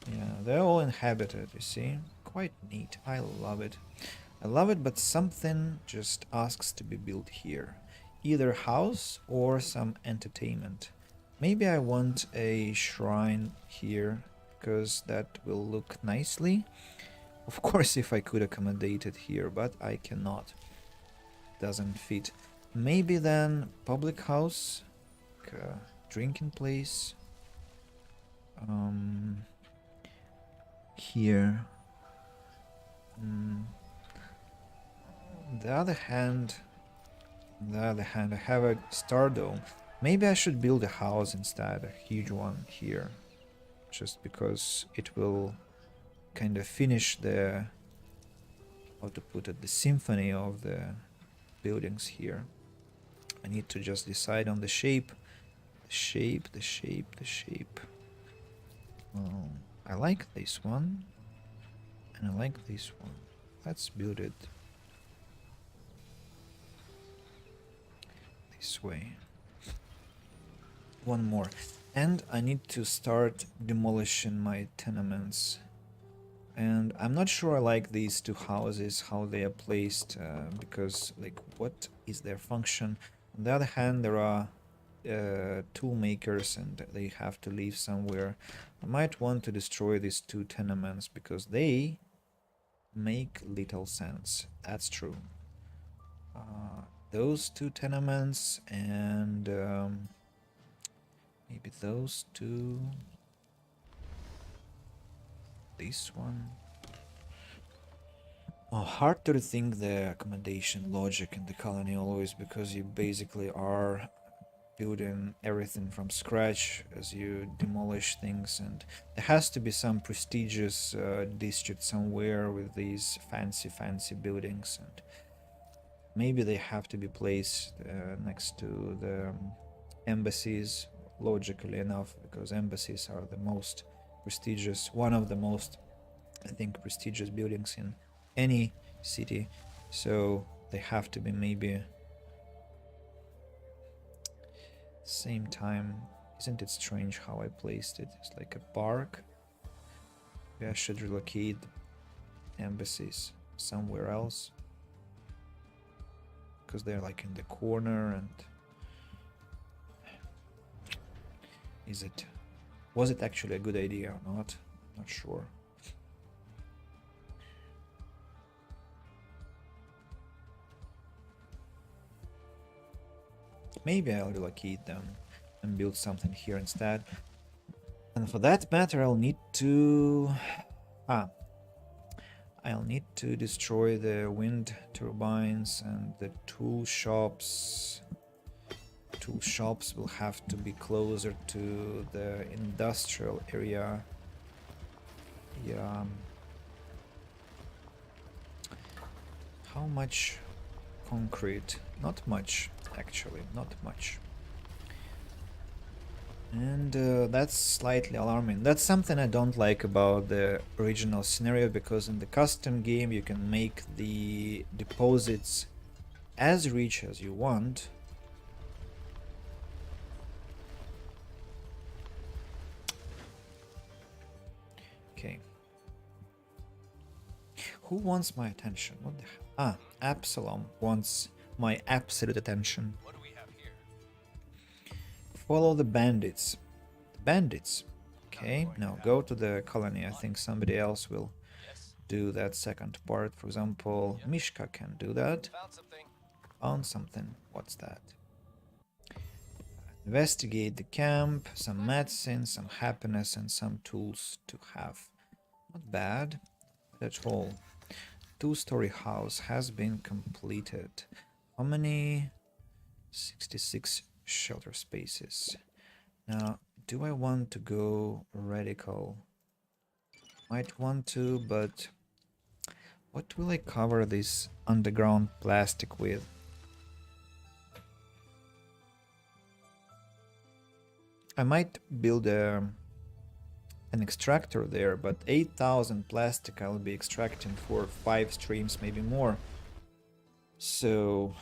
Yeah, they're all inhabited, you see? Quite neat. I love it. I love it, but something just asks to be built here. Either house or some entertainment. Maybe I want a shrine here, because that will look nicely. Of course, if I could accommodate it here, but I cannot. Doesn't fit. Maybe then public house, like a drinking place. Here. On the other hand, I have a star dome. Maybe I should build a house instead, a huge one here, just because it will kind of finish the, how to put it, the symphony of the buildings here. I need to just decide on the shape. The shape. Oh, I like this one. And I like this one. Let's build it this way. One more. And I need to start demolishing my tenements. And I'm not sure I like these two houses, how they are placed, because, like, what is their function? On the other hand, there are tool makers and they have to live somewhere. I might want to destroy these two tenements because they make little sense. That's true. Those two tenements and maybe those two. This one. Oh, hard to rethink the accommodation logic in the colony always, because you basically are building everything from scratch as you demolish things, and there has to be some prestigious district somewhere with these fancy buildings, and maybe they have to be placed next to the embassies, logically enough, because embassies are the most prestigious, one of the most, I think, prestigious buildings in any city, so they have to be maybe same time. Isn't it strange how I placed it? It's like a park. Maybe I should relocate embassies somewhere else, because they're like in the corner. And was it actually a good idea or not? Not sure. Maybe I'll relocate them and build something here instead. And for that matter, I'll need to destroy the wind turbines and the tool shops. Tool shops will have to be closer to the industrial area. Yeah. How much concrete? Not much, actually, not much. And that's slightly alarming. That's something I don't like about the original scenario, because in the custom game you can make the deposits as rich as you want. Okay. Who wants my attention? What the hell? Ah, Absalom wants my absolute attention. What do we have here? Follow the bandits. The bandits. Okay, now go to the colony. I think somebody else will do that second part. For example, Mishka can do that. Found something. Found something. What's that? Investigate the camp, some medicine, some happiness, and some tools to have. Not bad at all. Two-story house has been completed. How many? 66 shelter spaces. Now, do I want to go radical? Might want to, but what will I cover this underground plastic with? I might build an extractor there, but 8,000 plastic I'll be extracting for 5 streams, maybe more. So,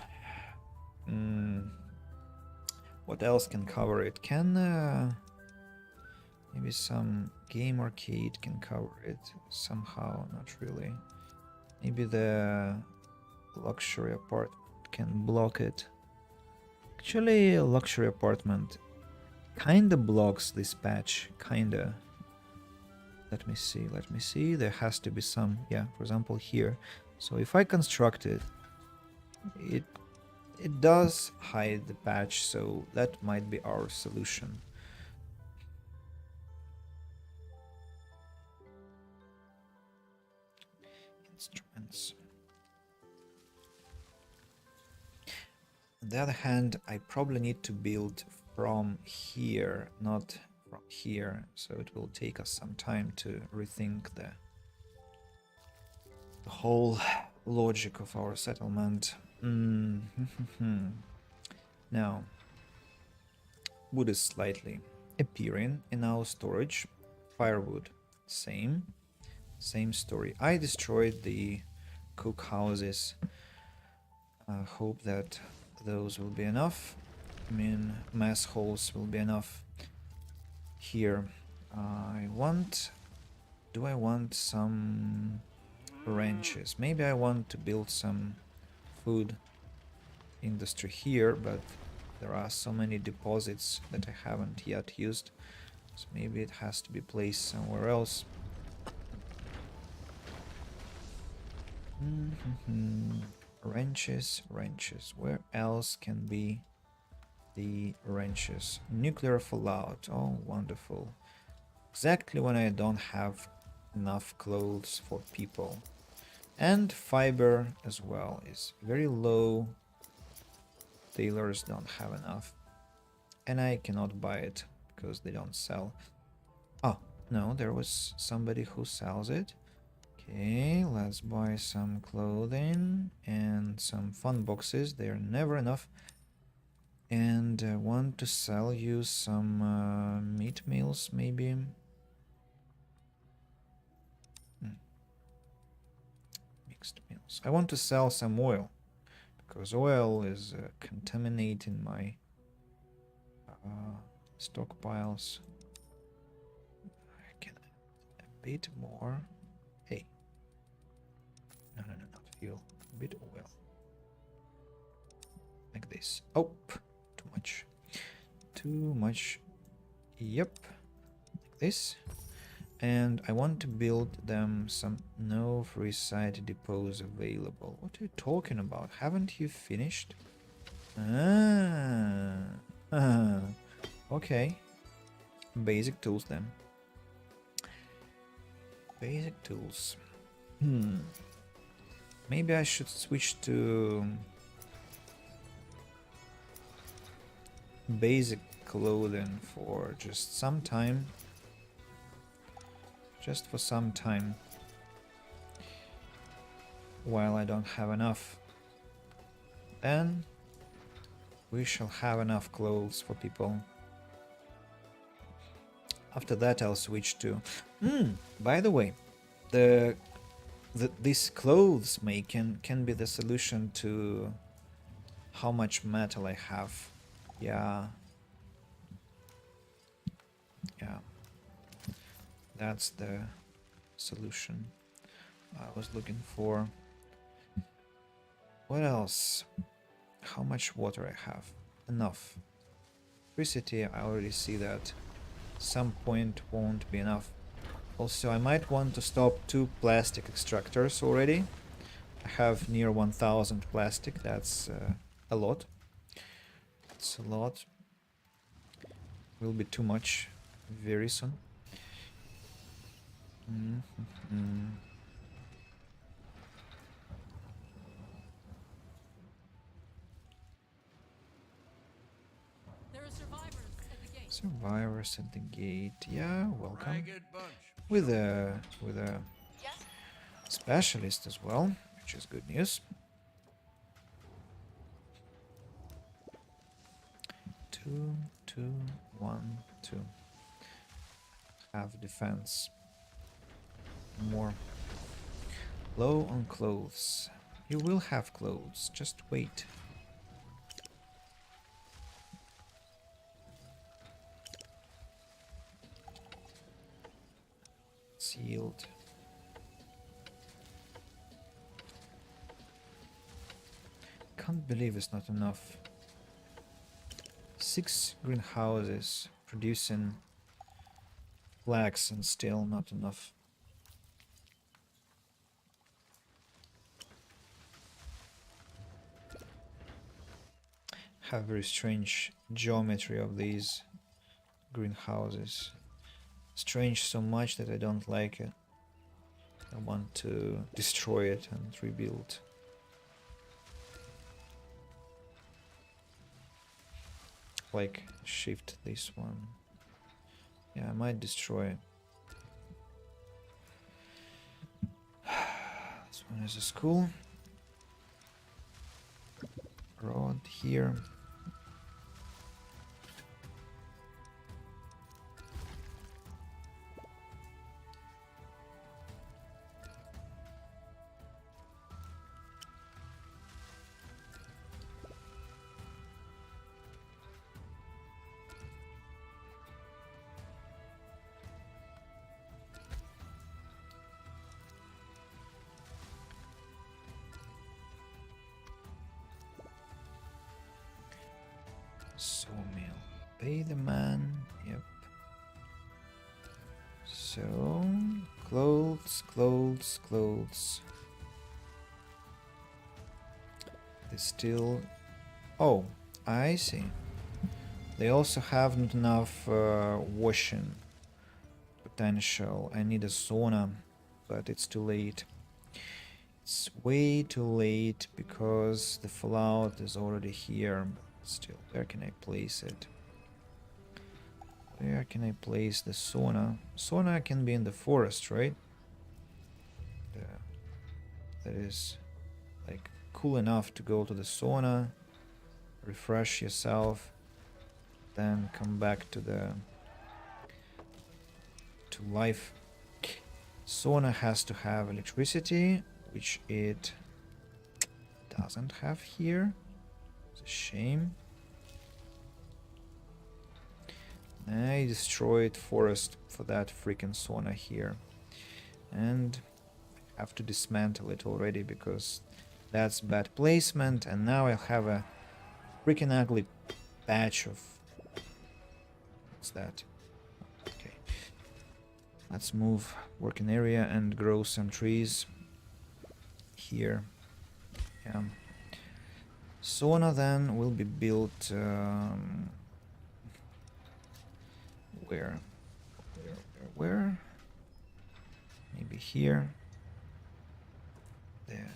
what else can cover it? Can maybe Maybe some game arcade can cover it somehow, not really. Maybe the luxury apartment can block it. Actually, a luxury apartment kinda blocks this patch, kinda. Let me see, there has to be some, yeah, for example here. So if I construct it, it does hide the patch, so that might be our solution. Instruments. On the other hand, I probably need to build from here, not from here, so it will take us some time to rethink the whole logic of our settlement. Now, wood is slightly appearing in our storage. Firewood, same story. I destroyed the cook houses. Hope that those will be enough. I mean, mess holes will be enough. Here, do I want some ranches? Maybe I want to build some food industry here, but there are so many deposits that I haven't yet used, so maybe it has to be placed somewhere else. Ranches. Where else can be the ranches? Nuclear fallout. Oh, wonderful. Exactly when I don't have enough clothes for people. And fiber as well is very low. Tailors don't have enough. And I cannot buy it because they don't sell. Oh, no, there was somebody who sells it. Okay, let's buy some clothing and some fun boxes. They are never enough. And I want to sell you some meat meals, maybe. Mixed meals. I want to sell some oil, because oil is contaminating my stockpiles. I can add a bit more. Hey. No, not fuel. A bit oil. Like this. Oh, too much. Too much. Yep. Like this. And I want to build them some no free site depots available. What are you talking about? Haven't you finished? Okay. Basic tools then. Basic tools. Maybe I should switch to basic clothing for just some time. Just for some time. While I don't have enough. Then we shall have enough clothes for people. After that I'll switch to... by the way, these clothes making can be the solution to how much metal I have. Yeah. That's the solution I was looking for. What else? How much water I have? Enough. Electricity, I already see that. Some point won't be enough. Also, I might want to stop 2 plastic extractors already. I have near 1000 plastic. That's a lot. It's a lot. Will be too much very soon. There are survivors at the gate. Survivors at the gate. Yeah, welcome. Ragged bunch. With a Yes? specialist as well, which is good news. 2, 2, 1, 2. Have defense. More. Low on clothes. You will have clothes, just wait. Sealed. Can't believe it's not enough. 6 greenhouses producing flax and still not enough. Have very strange geometry of these greenhouses. Strange so much that I don't like it. I want to destroy it and rebuild. Like shift this one. Yeah, I might destroy it. This one is a school. Road here. Sawmill. Pay the man. Yep. So, clothes. They still. Oh, I see. They also have not enough washing potential. I need a sauna, but it's too late. It's way too late because the fallout is already here. Still, where can I place it? Where can I place the sauna? Sauna can be in the forest, right? That is like cool enough to go to the sauna, refresh yourself, then come back to life. Sauna has to have electricity, which it doesn't have here. It's a shame. I destroyed forest for that freaking sauna here. And I have to dismantle it already because that's bad placement, and now I'll have a freaking ugly patch of... What's that? Okay. Let's move working area and grow some trees here. Yeah. Sauna then will be built where? Maybe here. There.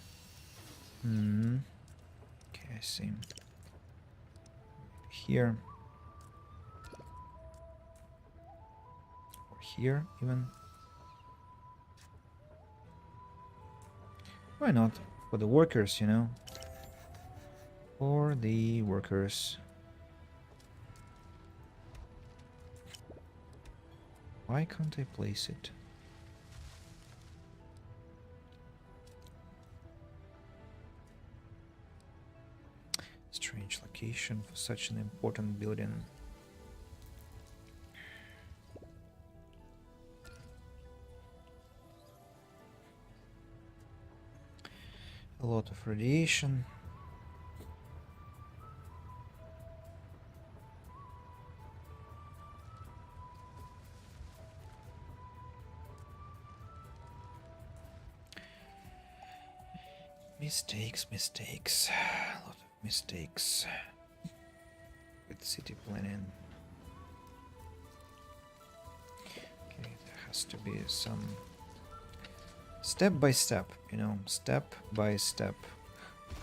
Okay, I see. Here. Or here, even. Why not? For the workers, you know. For the workers. Why can't I place it? Strange location for such an important building. A lot of radiation. Mistakes. A lot of mistakes with city planning. Okay, there has to be some step by step, you know, step by step.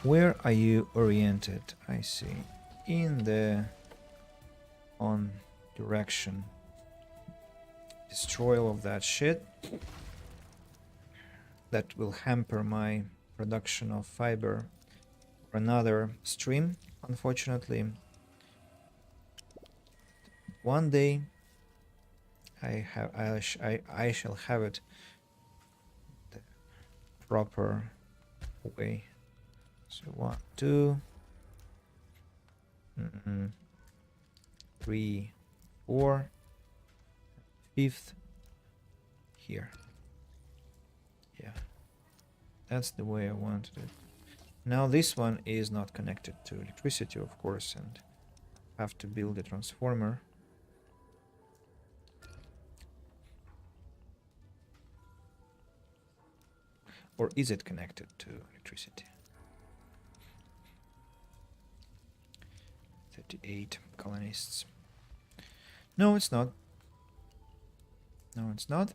Where are you oriented? I see. In the on direction. Destroyal of that shit. That will hamper my production of fiber for another stream, unfortunately. One day I shall have it the proper way. So 1, 2, 3, 4, 5th here. That's the way I wanted it. Now this one is not connected to electricity, of course, and have to build a transformer. Or is it connected to electricity? 38 colonists. No, it's not. No, it's not.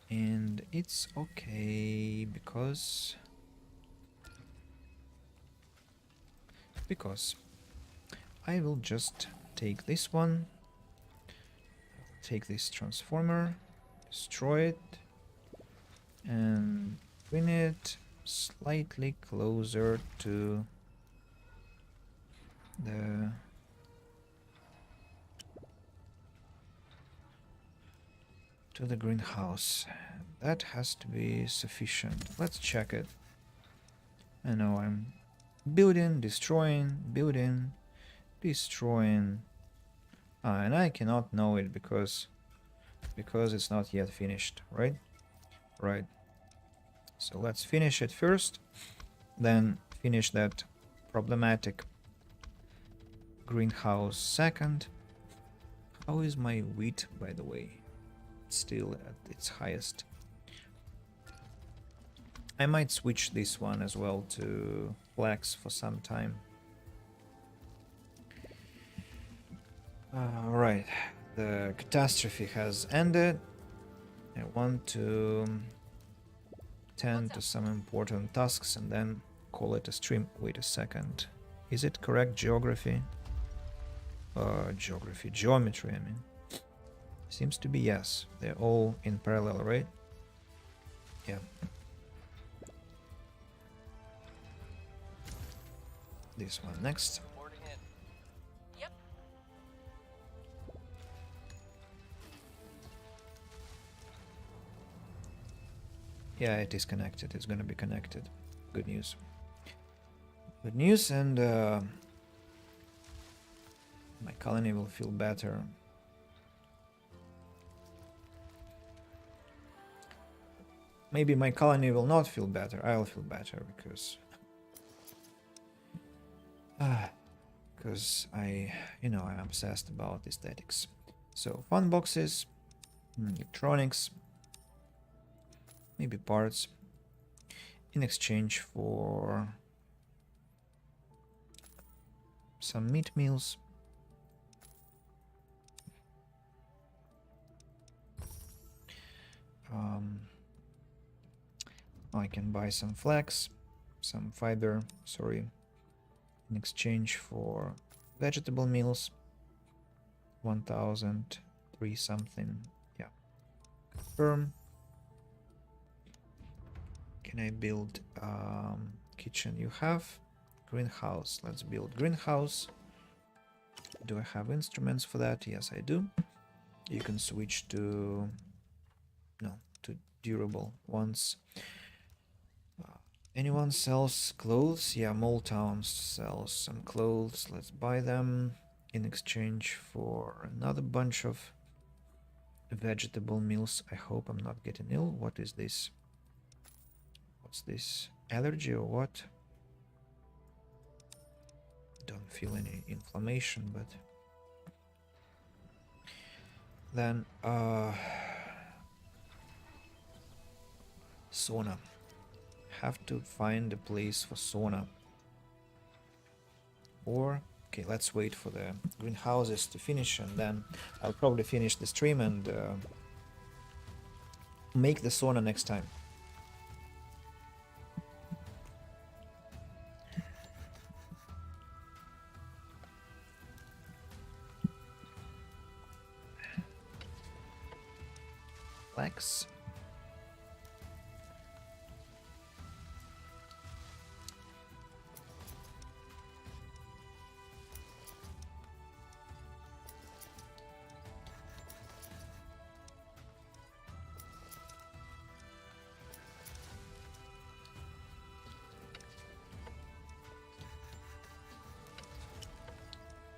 And it's okay because I will just take this one, take this transformer, destroy it, and bring it slightly closer to the greenhouse. That has to be sufficient. Let's check it. I know I'm building, destroying, building, destroying. And I cannot know it because it's not yet finished, right? Right. So let's finish it first, then finish that problematic greenhouse second. How is my wheat, by the way? Still at its highest. I might switch this one as well to flax for some time. Alright, the catastrophe has ended. I want to tend to some important tasks and then call it a stream. Wait a second. Is it correct geography? Geometry, I mean. Seems to be yes. They're all in parallel, right? Yeah. This one next. Yep. Yeah, it is connected. It's gonna be connected. Good news. Good news, and my colony will feel better. Maybe my colony will not feel better. I'll feel better because I'm obsessed about aesthetics. So fun boxes, electronics, maybe parts in exchange for some meat meals. I can buy some flax, some fiber, sorry, in exchange for vegetable meals. 1003 something, yeah. Confirm. Can I build kitchen? You have greenhouse. Let's build greenhouse. Do I have instruments for that? Yes, I do. You can switch to durable ones. Anyone sells clothes? Yeah, Moletown sells some clothes. Let's buy them in exchange for another bunch of vegetable meals. I hope I'm not getting ill. What is this? What's this? Allergy or what? Don't feel any inflammation, but then sauna. Have to find a place for sauna. Or okay, let's wait for the greenhouses to finish, and then I'll probably finish the stream and make the sauna next time. Flex.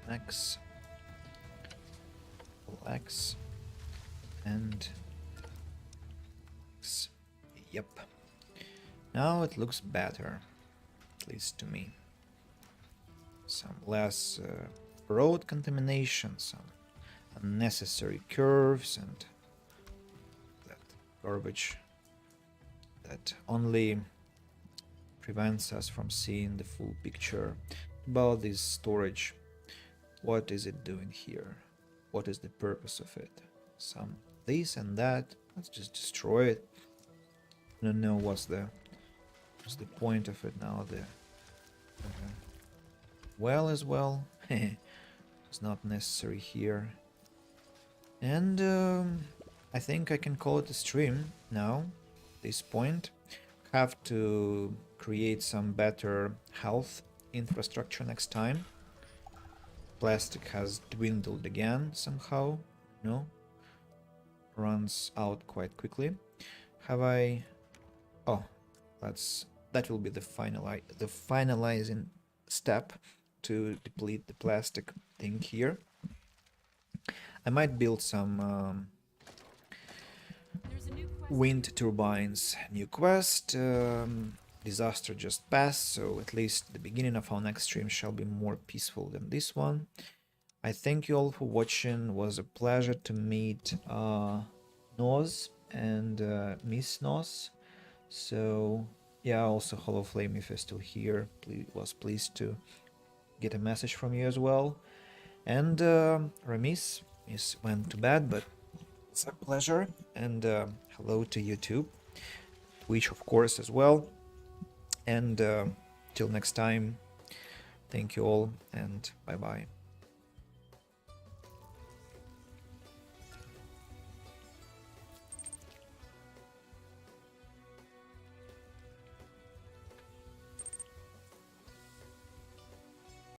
X, X, and X. Yep. Now it looks better, at least to me. Some less road contamination, some unnecessary curves, and that garbage that only prevents us from seeing the full picture about this storage. What is it doing here? What is the purpose of it? Some this and that. Let's just destroy it. I don't know what's the point of it now. The well as well. It's not necessary here. And I think I can call it a stream now. This point, have to create some better health infrastructure next time. Plastic has dwindled again somehow. No, runs out quite quickly. Have I? Oh, that will be the finalizing step to deplete the plastic thing here. I might build some There's a new quest. wind turbines. New quest. Disaster just passed, so at least the beginning of our next stream shall be more peaceful than this one. I thank you all for watching. It was a pleasure to meet Noz and Miss Noz. So yeah, also Hollow Flame, if you're still here, was pleased to get a message from you as well. And Ramis went to bed, but it's a pleasure. And hello to YouTube, Twitch of course as well. And till next time, thank you all and bye bye.